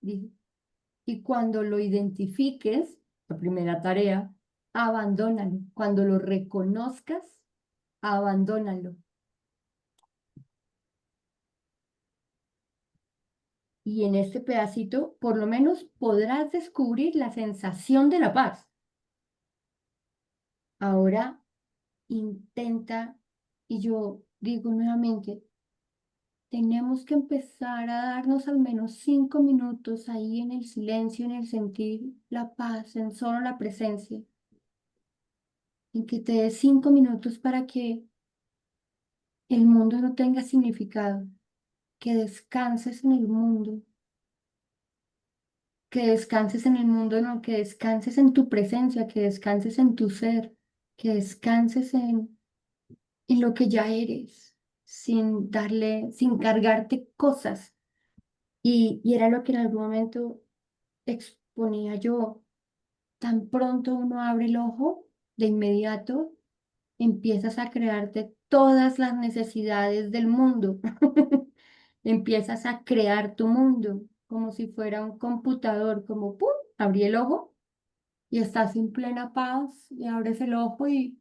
Y cuando lo identifiques, la primera tarea, abandónalo. Cuando lo reconozcas, abandónalo. Y en este pedacito, por lo menos podrás descubrir la sensación de la paz. Ahora intenta, y yo digo nuevamente, tenemos que empezar a darnos al menos 5 minutos ahí en el silencio, en el sentir la paz, en solo la presencia. En que te des 5 minutos para que el mundo no tenga significado, que descanses en el mundo, que descanses en el mundo, no, que descanses en tu presencia, que descanses en tu ser, que descanses en lo que ya eres, sin cargarte cosas. Y era lo que en algún momento exponía yo. Tan pronto uno abre el ojo, de inmediato empiezas a crearte todas las necesidades del mundo. Empiezas a crear tu mundo como si fuera un computador, como ¡pum! abrí el ojo y estás en plena paz y abres el ojo y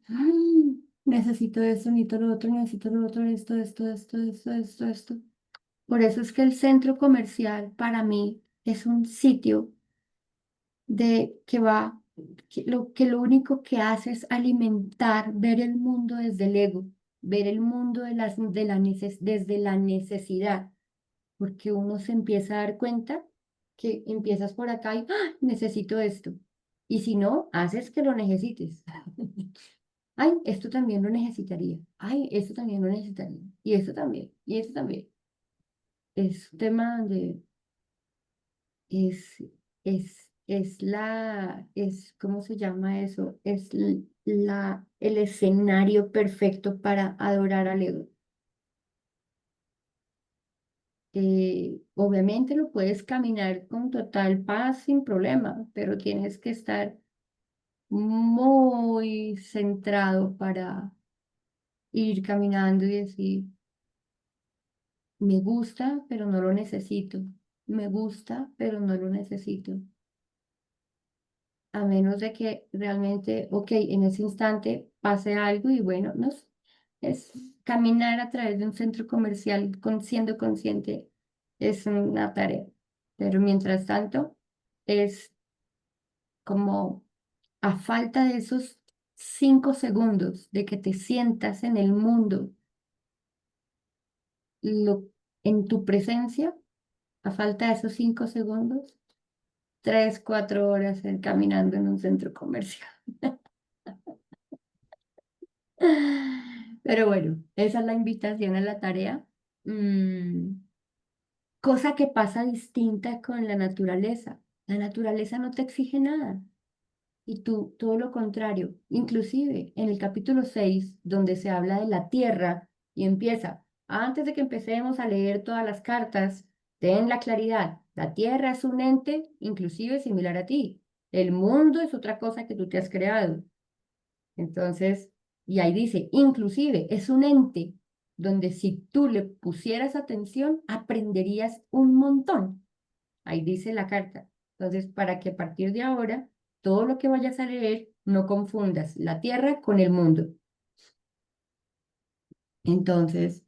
necesito esto, necesito lo otro, necesito lo otro, esto. Por eso es que el centro comercial para mí es un sitio de que va, que lo único que hace es alimentar, ver el mundo desde el ego, ver el mundo desde la necesidad, porque uno se empieza a dar cuenta que empiezas por acá y ¡ah! Necesito esto. Y si no, haces que lo necesites. Ay, esto también lo necesitaría. Ay, esto también lo necesitaría. Y esto también. Y esto también. Es un tema de es, ¿cómo se llama eso? El escenario perfecto para adorar al ego. Obviamente lo puedes caminar con total paz sin problema, pero tienes que estar muy centrado para ir caminando y decir, me gusta, pero no lo necesito. Me gusta, pero no lo necesito. A menos de que realmente, ok, en ese instante pase algo y bueno, no sé, es caminar a través de un centro comercial siendo consciente es una tarea, pero mientras tanto es como a falta de esos 5 segundos de que te sientas en el mundo, lo, en tu presencia, a falta de esos 5 segundos, 3, 4 horas caminando en un centro comercial. Pero bueno, esa es la invitación a la tarea. Mm, cosa que pasa distinta con la naturaleza. La naturaleza no te exige nada y tú todo lo contrario. Inclusive en el capítulo 6 donde se habla de la tierra y empieza, antes de que empecemos a leer todas las cartas, ten la claridad. La tierra es un ente inclusive similar a ti. El mundo es otra cosa que tú te has creado. Entonces, y ahí dice, inclusive es un ente donde si tú le pusieras atención, aprenderías un montón. Ahí dice la carta. Entonces, para que a partir de ahora, todo lo que vayas a leer, no confundas la tierra con el mundo. Entonces,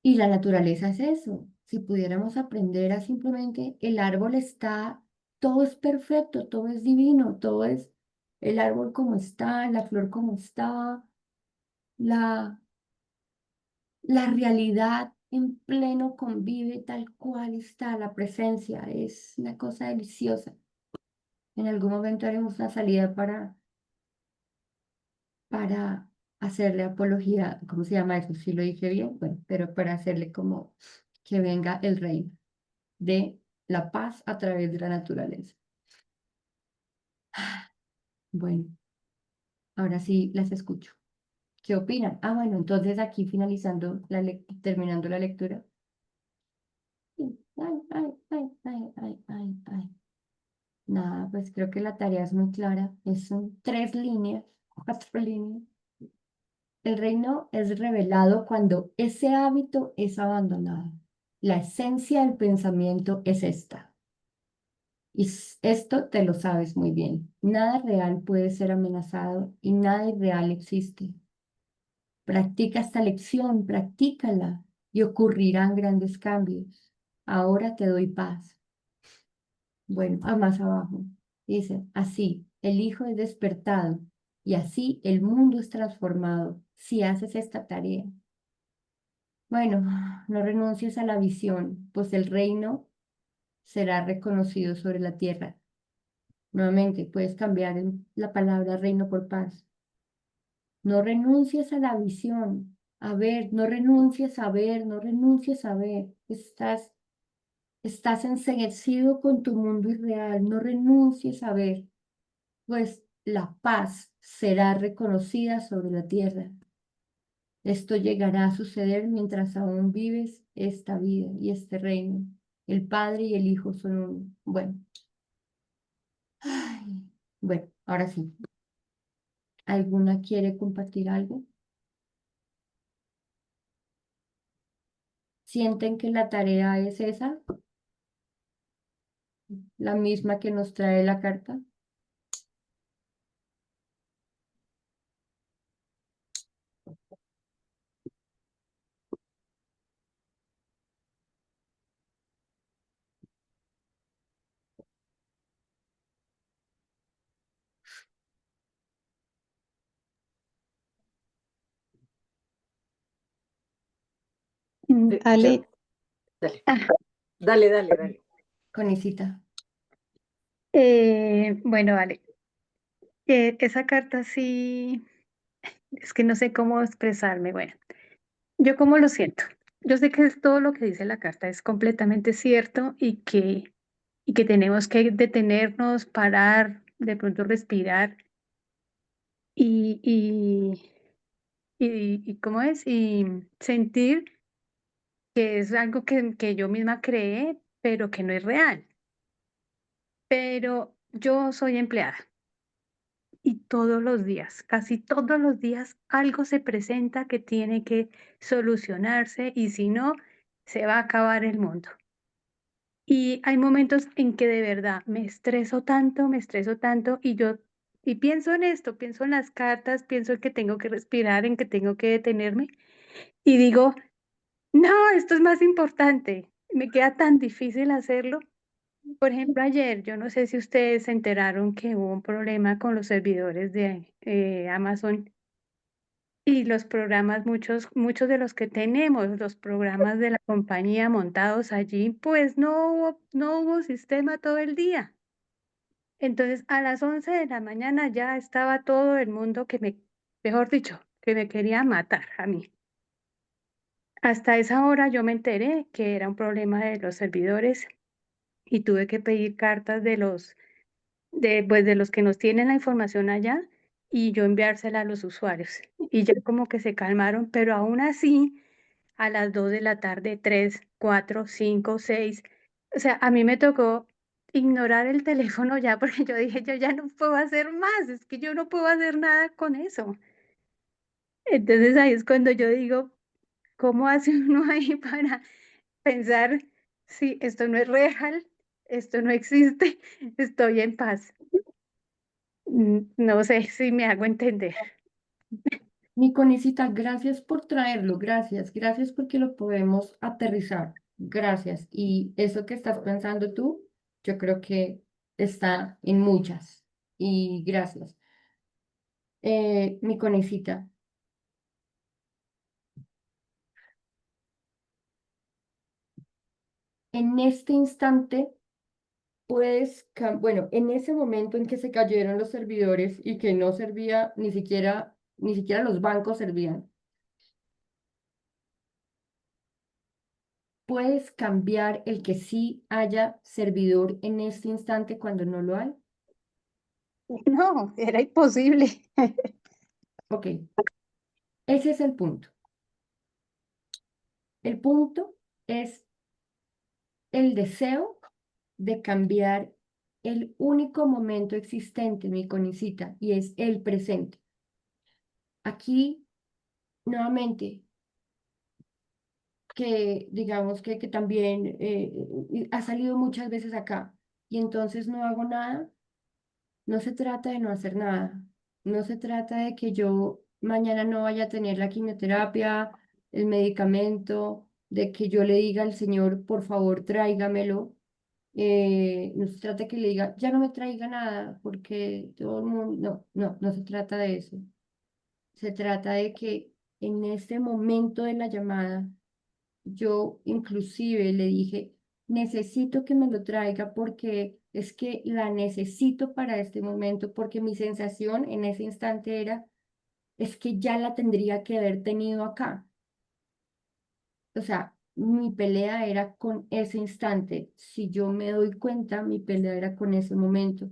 y la naturaleza es eso. Si pudiéramos aprender a simplemente, el árbol está, todo es perfecto, todo es divino, todo es el árbol como está, la flor como está, la la realidad en pleno convive tal cual está, la presencia es una cosa deliciosa. En algún momento haremos una salida para hacerle apología, ¿cómo se llama eso? Si lo dije bien, bueno, pero para hacerle como que venga el reino de la paz a través de la naturaleza. Bueno, ahora sí las escucho. ¿Qué opinan? Ah, bueno, entonces aquí finalizando, terminando la lectura. Ay, ay, ay, ay, ay, ay, ay. Nada, pues creo que la tarea es muy clara. Son 3 líneas, 4 líneas. El reino es revelado cuando ese hábito es abandonado. La esencia del pensamiento es esta. Y esto te lo sabes muy bien. Nada real puede ser amenazado y nada irreal existe. Practica esta lección, practícala y ocurrirán grandes cambios. Ahora te doy paz. Bueno, a más abajo. Dice, así, el Hijo es despertado y así el mundo es transformado si haces esta tarea. Bueno, no renuncies a la visión, pues el reino será reconocido sobre la tierra. Nuevamente, puedes cambiar la palabra reino por paz. No renuncies a la visión. A ver, no renuncies a ver, no renuncies a ver. Estás enceguecido con tu mundo irreal. No renuncies a ver, pues la paz será reconocida sobre la tierra. Esto llegará a suceder mientras aún vives esta vida y este reino. El Padre y el Hijo son uno. Bueno, ay, bueno, ahora sí. ¿Alguna quiere compartir algo? ¿Sienten que la tarea es esa? la misma que nos trae la carta. Yo- Ale, dale, ah, dale. Conisita. bueno, Ale, esa carta sí, es que no sé cómo expresarme. Bueno, yo cómo lo siento. Yo sé que es todo lo que dice la carta es completamente cierto y que tenemos que detenernos, parar, de pronto respirar y, y, y ¿cómo es? Y sentir que es algo que yo misma creé, pero que no es real. Pero yo soy empleada. Y todos los días, casi todos los días, algo se presenta que tiene que solucionarse y si no, se va a acabar el mundo. Y hay momentos en que de verdad me estreso tanto y pienso en esto, pienso en las cartas, pienso en que tengo que respirar, en que tengo que detenerme y digo, no, esto es más importante. Me queda tan difícil hacerlo. Por ejemplo, ayer, yo no sé si ustedes se enteraron que hubo un problema con los servidores de Amazon y los programas, muchos de los que tenemos, los programas de la compañía montados allí, pues no hubo sistema todo el día. Entonces, a las 11 de la mañana ya estaba todo el mundo mejor dicho, que me quería matar a mí. Hasta esa hora yo me enteré que era un problema de los servidores y tuve que pedir cartas pues, de los que nos tienen la información allá y yo enviársela a los usuarios. Y ya como que se calmaron, pero aún así, a las 2 de la tarde, 3 4 5 6 o sea, a mí me tocó ignorar el teléfono ya porque yo dije, yo ya no puedo hacer más, es que yo no puedo hacer nada con eso. Entonces ahí es cuando yo digo, ¿cómo hace uno ahí para pensar, si esto no es real, esto no existe, estoy en paz? No sé si me hago entender. Mi Conisita, gracias por traerlo, gracias porque lo podemos aterrizar, gracias. Y eso que estás pensando tú, yo creo que está en muchas. Y gracias. Mi Conisita, en este instante bueno, en ese momento en que se cayeron los servidores y que no servía ni siquiera los bancos servían, ¿puedes cambiar el que sí haya servidor en este instante cuando no lo hay? No, era imposible. Ok, ese es el punto. El punto es el deseo de cambiar el único momento existente, mi conicita, y es el presente. Aquí, nuevamente, que digamos que también ha salido muchas veces acá, y entonces no hago nada. No se trata de no hacer nada, no se trata de que yo mañana no vaya a tener la quimioterapia, el medicamento, de que yo le diga al Señor, por favor, tráigamelo. No se trata de que le diga, ya no me traiga nada, porque todo el mundo, no se trata de eso. Se trata de que en este momento de la llamada, yo inclusive le dije, necesito que me lo traiga porque es que la necesito para este momento, porque mi sensación en ese instante era, es que ya la tendría que haber tenido acá. O sea, mi pelea era con ese instante. Si yo me doy cuenta, mi pelea era con ese momento.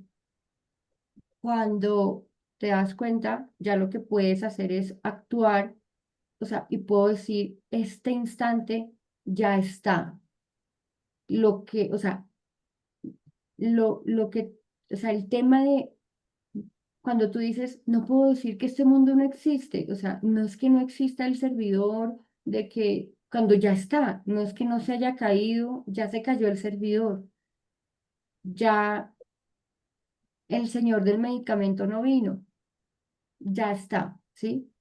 Cuando te das cuenta, ya lo que puedes hacer es actuar, o sea, y puedo decir, este instante ya está. O sea, lo que, o sea, el tema de cuando tú dices, no puedo decir que este mundo no existe, o sea, no es que no exista el servidor, de que cuando ya está, no es que no se haya caído, ya se cayó el servidor. ya el señor del medicamento no vino, ya está, ¿sí?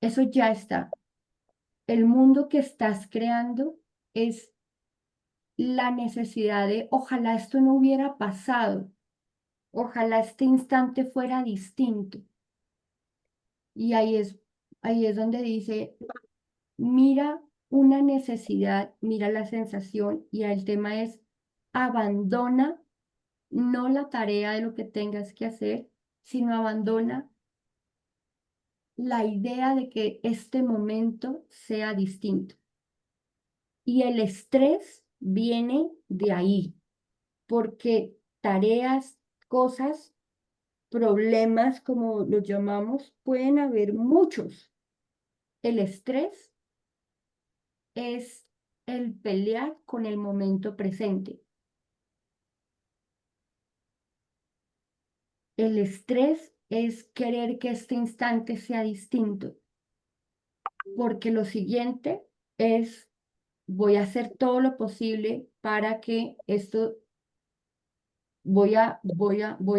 Eso ya está. El mundo que estás creando es la necesidad de, ojalá esto no hubiera pasado, ojalá este instante fuera distinto. Y ahí es donde dice, mira una necesidad, mira la sensación y el tema es, abandona no la tarea de lo que tengas que hacer, sino abandona la idea de que este momento sea distinto. Y el estrés viene de ahí, porque tareas, cosas, problemas, como los llamamos, pueden haber muchos. El estrés es el pelear con el momento presente. El estrés es querer que este instante sea distinto, porque lo siguiente es, voy a hacer todo lo posible para que esto, voy a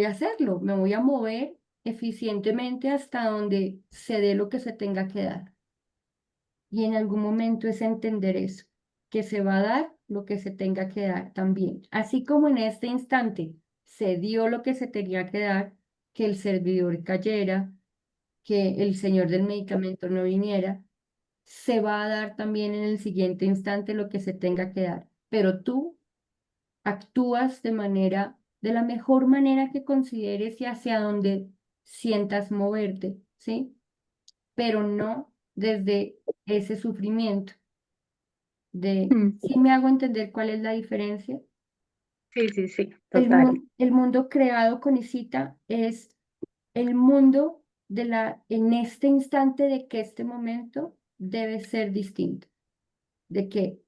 hacerlo, me voy a mover eficientemente hasta donde se dé lo que se tenga que dar. Y en algún momento es entender eso, que se va a dar lo que se tenga que dar también. Así como en este instante se dio lo que se tenía que dar, que el servidor cayera, que el señor del medicamento no viniera, se va a dar también en el siguiente instante lo que se tenga que dar. Pero tú actúas de la mejor manera que consideres y hacia donde sientas moverte, ¿sí? Pero no desde ese sufrimiento de, Mm, si me hago entender cuál es la diferencia. sí, sí, sí, total. El mundo creado con Isita es el mundo en este instante de que este momento debe ser distinto, de que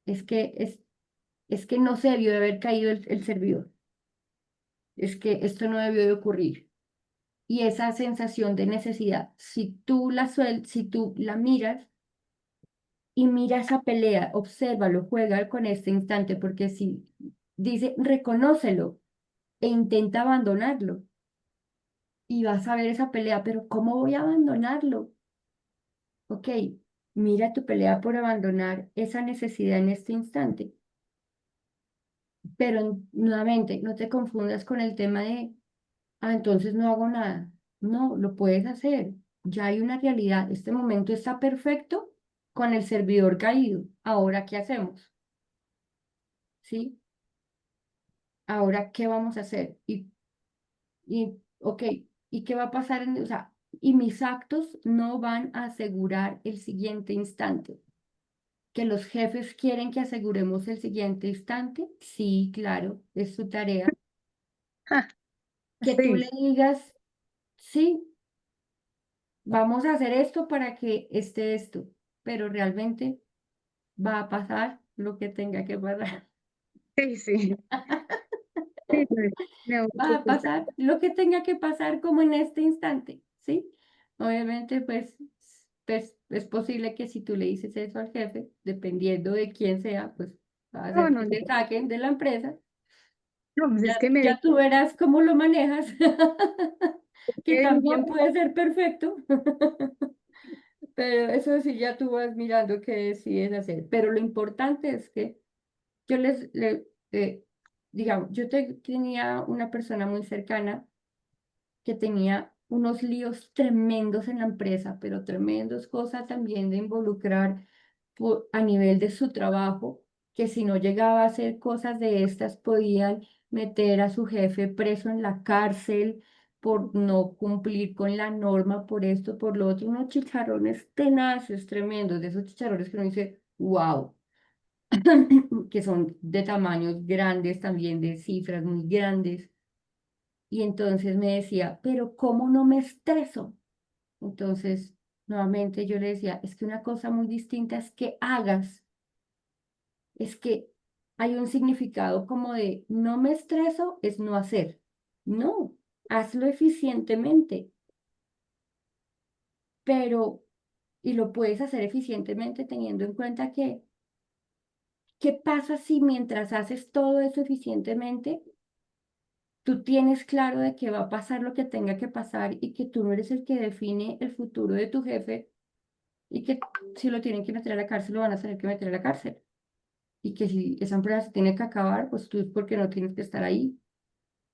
es que no se debió de haber caído el servidor, es que esto no debió de ocurrir. Y esa sensación de necesidad, si tú la miras y mira esa pelea, obsérvalo, juega con este instante, porque si dice, reconócelo e intenta abandonarlo y vas a ver esa pelea, pero ¿cómo voy a abandonarlo? Ok, mira tu pelea por abandonar esa necesidad en este instante, pero nuevamente no te confundas con el tema de, entonces no hago nada. No, lo puedes hacer. Ya hay una realidad. Este momento está perfecto con el servidor caído. Ahora, ¿qué hacemos? ¿Sí? Ahora, ¿qué vamos a hacer? Ok, ¿y qué va a pasar o sea, y mis actos no van a asegurar el siguiente instante? ¿Que los jefes quieren que aseguremos el siguiente instante? Sí, claro, es su tarea. Ah, Que tú sí, le digas, sí, vamos a hacer esto para que esté esto, pero realmente va a pasar lo que tenga que pasar. sí, sí. Sí, no, Va a pasar lo que tenga que pasar como en este instante, ¿sí? Obviamente, pues es posible que si tú le dices eso al jefe, dependiendo de quién sea, pues va a no, hacer no, que no, te saquen de la empresa. no, pues es que me Ya tú verás cómo lo manejas, que dijo, también puede ser perfecto, pero eso sí, ya tú vas mirando qué decides hacer. Pero lo importante es que yo digamos, tenía una persona muy cercana que tenía unos líos tremendos en la empresa, pero tremendos, cosas también de involucrar a nivel de su trabajo, que si no llegaba a hacer cosas de estas, podían meter a su jefe preso en la cárcel por no cumplir con la norma, por esto, por lo otro, unos chicharrones tenaces, tremendos, de esos chicharrones que uno dice, wow, que son de tamaños grandes también, de cifras muy grandes. Y entonces me decía, pero ¿cómo no me estreso? Entonces, nuevamente yo le decía, es que una cosa muy distinta es que hagas, es que hay un significado como de no me estreso es no hacer. No, hazlo eficientemente, pero, y lo puedes hacer eficientemente teniendo en cuenta que, ¿qué pasa si mientras haces todo eso eficientemente, tú tienes claro de que va a pasar lo que tenga que pasar y que tú no eres el que define el futuro de tu jefe y que si lo tienen que meter a la cárcel, lo van a tener que meter a la cárcel. Y que si esa empresa se tiene que acabar, pues tú es porque no tienes que estar ahí.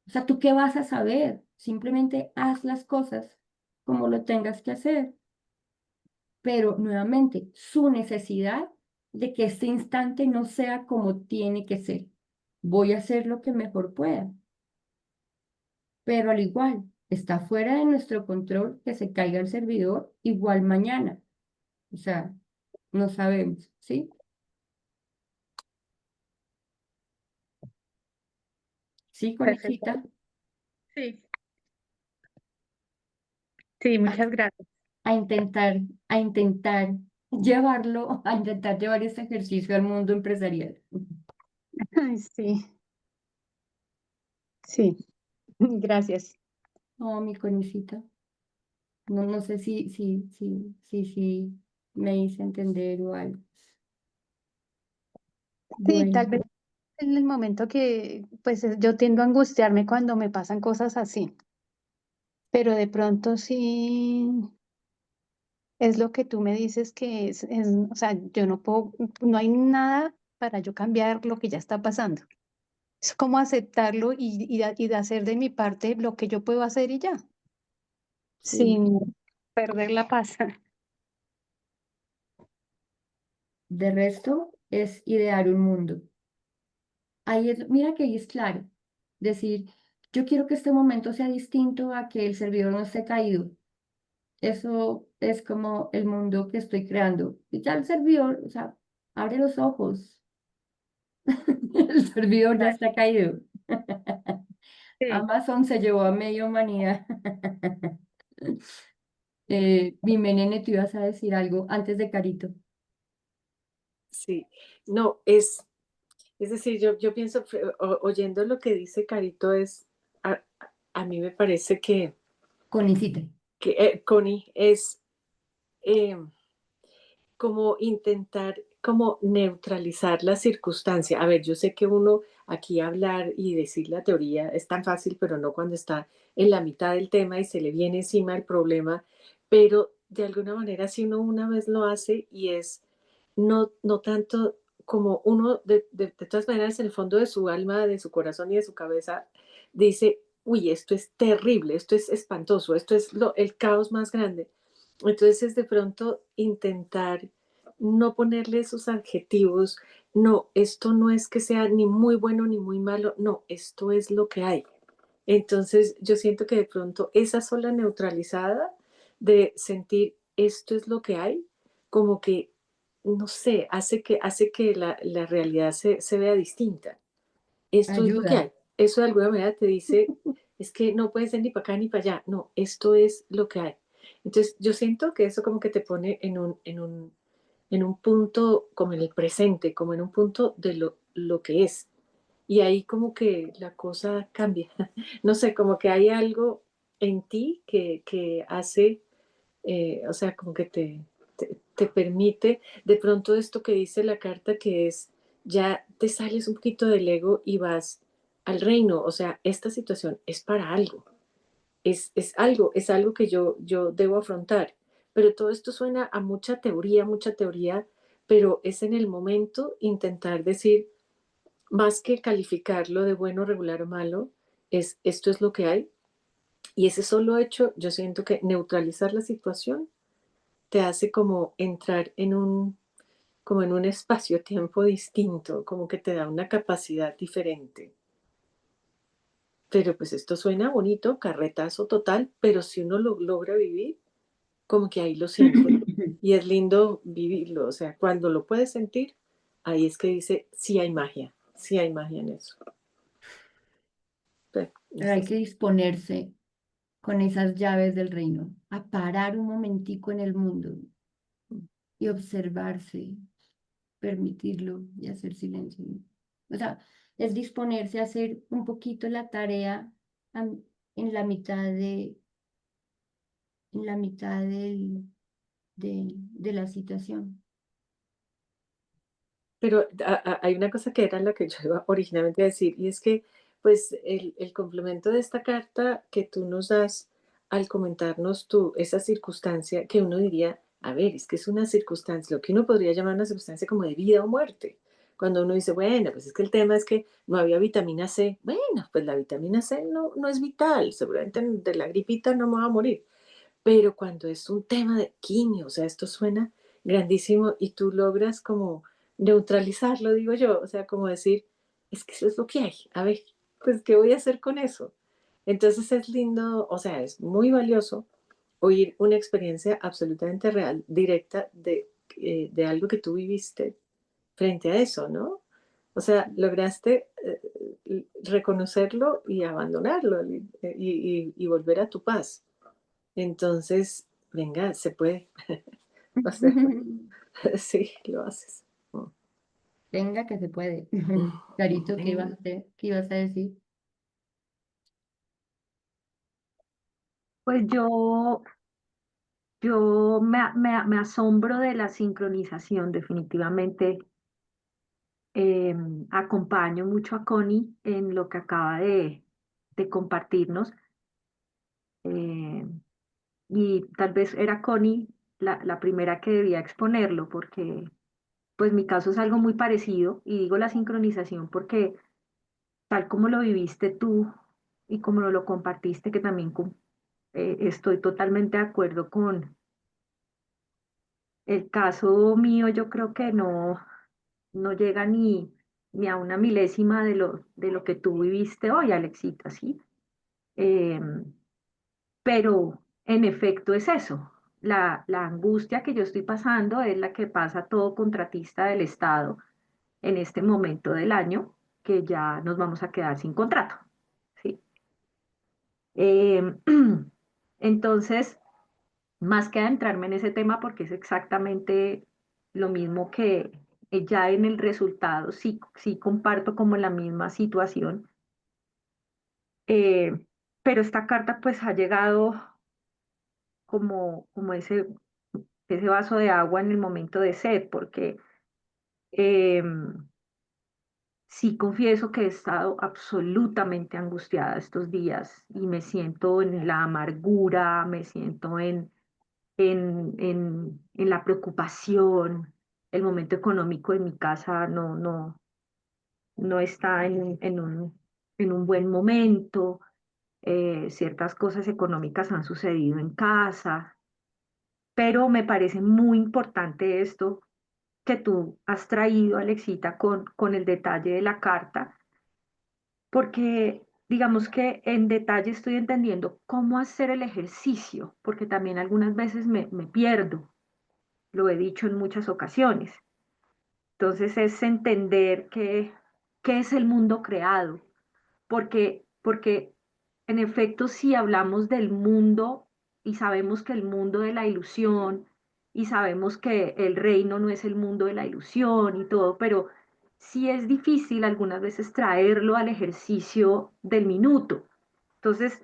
O sea, ¿tú qué vas a saber? Simplemente haz las cosas como lo tengas que hacer. Pero nuevamente, su necesidad de que este instante no sea como tiene que ser. Voy a hacer lo que mejor pueda. Pero al igual, está fuera de nuestro control que se caiga el servidor igual mañana. O sea, no sabemos, ¿sí? Sí, Perfecto. Conexita, Sí. Sí, a, muchas gracias. a intentar, a intentar llevarlo, a intentar llevar este ejercicio al mundo empresarial. Ay, sí, sí. Gracias. Oh, mi Conexita. No, no sé si me hice entender o algo. Sí, tal vez Bueno, en el momento que, pues yo tiendo a angustiarme cuando me pasan cosas así, pero de pronto sí es lo que tú me dices que o sea, yo no puedo, no hay nada para yo cambiar lo que ya está pasando. Es como aceptarlo y de hacer de mi parte lo que yo puedo hacer y ya, sí. sin perder la paz. De resto, es idear un mundo. Ahí es, mira que ahí es claro. Decir, yo quiero que este momento sea distinto a que el servidor no esté caído. Eso es como el mundo que estoy creando. Y ya el servidor, o sea, abre los ojos. El servidor ya está caído. Sí. Amazon se llevó a media humanidad. Mi Menene, tú ibas a decir algo antes de Carito. Sí, no, es decir, yo pienso, oyendo lo que dice Carito, a mí me parece Conicita. Connie, es eh, como intentar como neutralizar la circunstancia. A ver, yo sé que uno aquí hablar y decir la teoría es tan fácil, pero no cuando está en la mitad del tema y se le viene encima el problema, pero de alguna manera si uno una vez lo hace y es no tanto como uno de todas maneras en el fondo de su alma, de su corazón y de su cabeza dice, uy, esto es terrible, esto es espantoso, esto es el caos más grande. Entonces es de pronto intentar no ponerle esos adjetivos, no, esto no es que sea ni muy bueno ni muy malo, no, esto es lo que hay. Entonces yo siento que de pronto esa sola neutralizada de sentir esto es lo que hay, como que, no sé, hace que la realidad se vea distinta. Esto es lo que Ayuda. hay. Eso de alguna manera te dice, es que no puede ser ni para acá ni para allá. No, esto es lo que hay. Entonces, yo siento que eso como que te pone en un punto, como en el presente, como en un punto de lo que es. Y ahí como que la cosa cambia. No sé, como que hay algo en ti que hace, o sea, como que te permite, de pronto esto que dice la carta, que es, ya te sales un poquito del ego y vas al reino, o sea, esta situación es para algo, es algo que yo debo afrontar, pero todo esto suena a mucha teoría, pero es en el momento intentar decir, más que calificarlo de bueno, regular o malo, es esto es lo que hay, y ese solo hecho, yo siento que neutralizar la situación te hace como entrar como en un espacio-tiempo distinto, como que te da una capacidad diferente. Pero pues esto suena bonito, carretazo total, pero si uno lo logra vivir, como que ahí lo siente. Y es lindo vivirlo, o sea, cuando lo puedes sentir, ahí es que dice, sí hay magia en eso. Pero, no Pero sé hay que disponerse con esas llaves del reino, a parar un momentico en el mundo y observarse, permitirlo y hacer silencio. O sea, es disponerse a hacer un poquito la tarea en la mitad en la mitad de la situación. Pero hay una cosa que era lo que yo iba originalmente a decir, y es que pues el complemento de esta carta que tú nos das al comentarnos tú esa circunstancia que uno diría, a ver, es que es una circunstancia, lo que uno podría llamar una circunstancia como de vida o muerte. Cuando uno dice, bueno, pues es que el tema es que no había vitamina C. Bueno, pues la vitamina C no es vital, seguramente de la gripita no me voy a morir. Pero cuando es un tema de quimio, o sea, esto suena grandísimo y tú logras como neutralizarlo, digo yo, o sea, como decir, es que eso es lo que hay, a ver, pues, ¿qué voy a hacer con eso? Entonces es lindo, o sea, es muy valioso oír una experiencia absolutamente real, directa de algo que tú viviste frente a eso, ¿no? O sea, lograste reconocerlo y abandonarlo y volver a tu paz. Entonces, venga, se puede. O sea, sí, lo haces. Venga, que se puede. Carito, Venga. qué ibas a decir? Pues yo me asombro de la sincronización, definitivamente. Acompaño mucho a Connie en lo que acaba de compartirnos. eh, y tal vez era Connie la primera que debía exponerlo, porque pues mi caso es algo muy parecido, y digo la sincronización porque tal como lo viviste tú y como lo compartiste, que también estoy totalmente de acuerdo con el caso mío. Yo creo que no llega ni a una milésima de lo que tú viviste hoy, Alexita, ¿sí? Em, pero en efecto es eso. La angustia que yo estoy pasando es la que pasa todo contratista del Estado en este momento del año, que ya nos vamos a quedar sin contrato, ¿sí? Em, entonces, más que adentrarme en ese tema, porque es exactamente lo mismo que ya en el resultado, sí comparto como la misma situación. eh, pero esta carta pues ha llegado como ese vaso de agua en el momento de sed, porque em, sí confieso que he estado absolutamente angustiada estos días y me siento en la amargura, me siento en la preocupación. El momento económico en mi casa no está en un buen momento. Ciertas cosas económicas han sucedido en casa, pero me parece muy importante esto que tú has traído, Alexita, con el detalle de la carta, porque digamos que en detalle estoy entendiendo cómo hacer el ejercicio, porque también algunas veces me pierdo, lo he dicho en muchas ocasiones. Entonces es entender qué es el mundo creado, porque en efecto si hablamos del mundo y sabemos que el mundo de la ilusión y sabemos que el reino no es el mundo de la ilusión y todo, pero sí es difícil algunas veces traerlo al ejercicio del minuto. Entonces,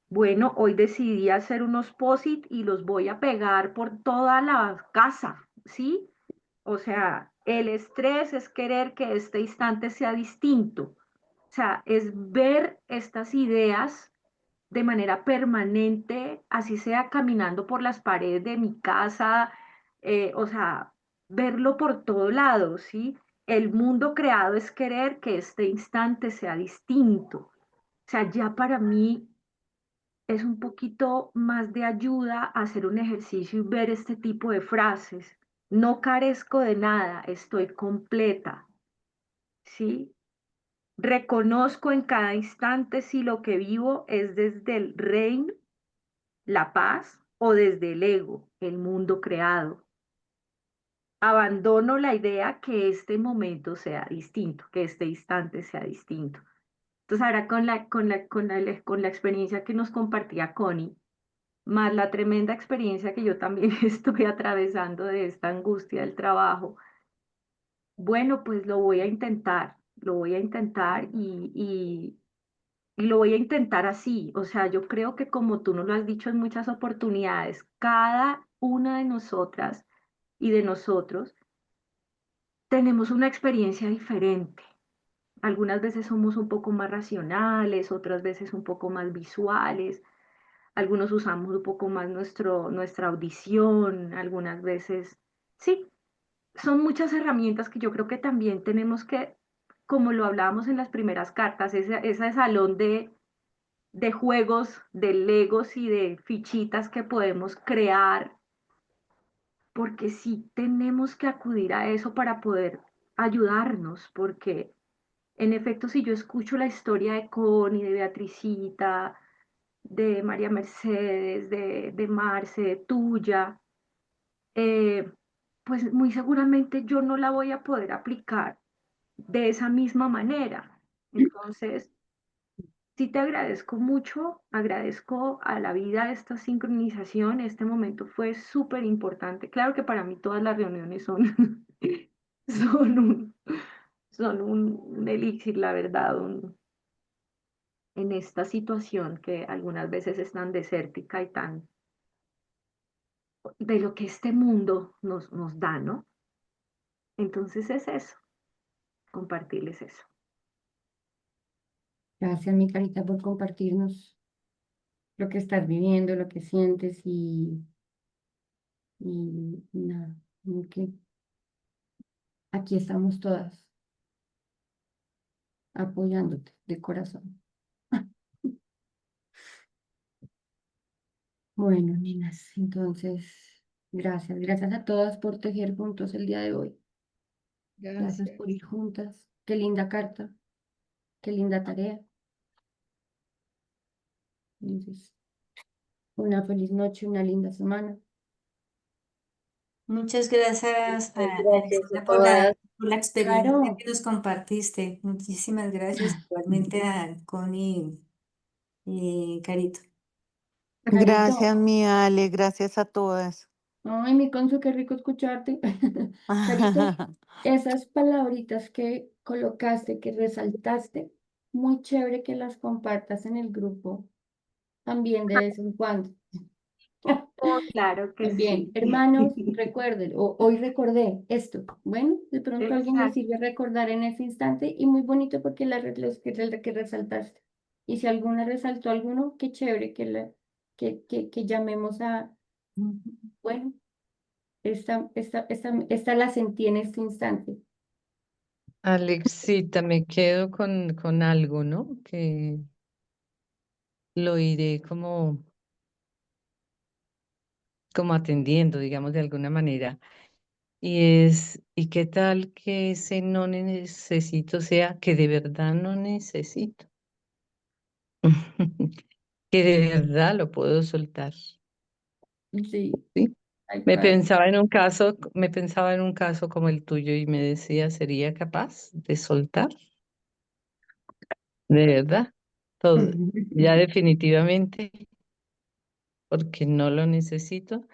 bueno, hoy decidí hacer unos post-it y los voy a pegar por toda la casa, ¿sí? O sea, el estrés es querer que este instante sea distinto. O sea, es ver estas ideas de manera permanente, así sea caminando por las paredes de mi casa, o sea, verlo por todo lado, ¿sí? El mundo creado es querer que este instante sea distinto. O sea, ya para mí es un poquito más de ayuda a hacer un ejercicio y ver este tipo de frases. No carezco de nada, estoy completa, ¿sí? Reconozco en cada instante si lo que vivo es desde el reino, la paz, o desde el ego, el mundo creado. Abandono la idea que este momento sea distinto, que este instante sea distinto. Entonces ahora con la experiencia que nos compartía Connie, más la tremenda experiencia que yo también estoy atravesando de esta angustia del trabajo, bueno, pues lo voy a intentar y lo voy a intentar así. O sea, yo creo que como tú nos lo has dicho en muchas oportunidades, cada una de nosotras y de nosotros tenemos una experiencia diferente. Algunas veces somos un poco más racionales, otras veces un poco más visuales, algunos usamos un poco más nuestra audición, algunas veces, sí, son muchas herramientas que yo creo que también tenemos que, como lo hablábamos en las primeras cartas, ese salón de juegos, de legos y de fichitas que podemos crear, porque sí tenemos que acudir a eso para poder ayudarnos, porque en efecto, si yo escucho la historia de Connie, de Beatricita, de María Mercedes, de Marce, de tuya, eh, pues muy seguramente yo no la voy a poder aplicar de esa misma manera. Entonces, sí te agradezco mucho, agradezco a la vida esta sincronización, este momento fue súper importante. Claro que para mí todas las reuniones son, son un elixir, la verdad, en esta situación que algunas veces es tan desértica y tan de lo que este mundo nos da, ¿no? Entonces es eso, compartirles eso. Gracias, mi carita, por compartirnos lo que estás viviendo, lo que sientes y nada, como que aquí estamos todas apoyándote de corazón. Bueno, niñas, entonces, gracias a todas por tejer juntos el día de hoy. Gracias por ir juntas. Qué linda carta, qué linda tarea. Entonces, una feliz noche, una linda semana. Muchas gracias, Gracias a Alexandra, todas. por la experiencia Claro, que nos compartiste. Muchísimas gracias. Igualmente a Connie y Carito. Carito. Gracias, mi Ale, gracias a todas. Ay, mi Consu, qué rico escucharte. Carito, esas palabritas que colocaste, que resaltaste, muy chévere que las compartas en el grupo también de vez en cuando. Oh, claro que También, sí. hermanos, recuerden, hoy recordé esto. Bueno, de pronto a alguien le Exacto. sirve recordar en ese instante y muy bonito porque los que resaltaste. Y si alguna resaltó alguno, qué chévere que llamemos a, bueno, esta la sentí en este instante. Alexita, me quedo con algo, ¿no? Que lo iré como atendiendo, digamos, de alguna manera. ¿Y qué tal que ese no necesito sea que de verdad no necesito? Que de verdad lo puedo soltar, Sí, ¿sí? tal cual. Me pensaba en un caso como el tuyo y me decía, ¿sería capaz de soltar? De verdad, todo, ya definitivamente, porque no lo necesito.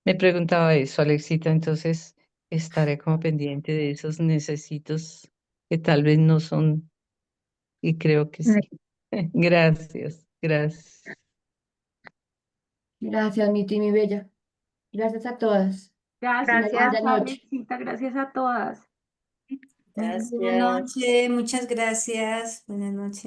Me preguntaba eso, Alexita, entonces estaré como pendiente de esos necesitos que tal vez no son, y creo que sí. Gracias, gracias. Gracias, mi bella. Gracias a todas. Una Gracias, linda Gracias. noche. Alexita, gracias a todas. Buenas Gracias. noches, muchas gracias. Buenas noches.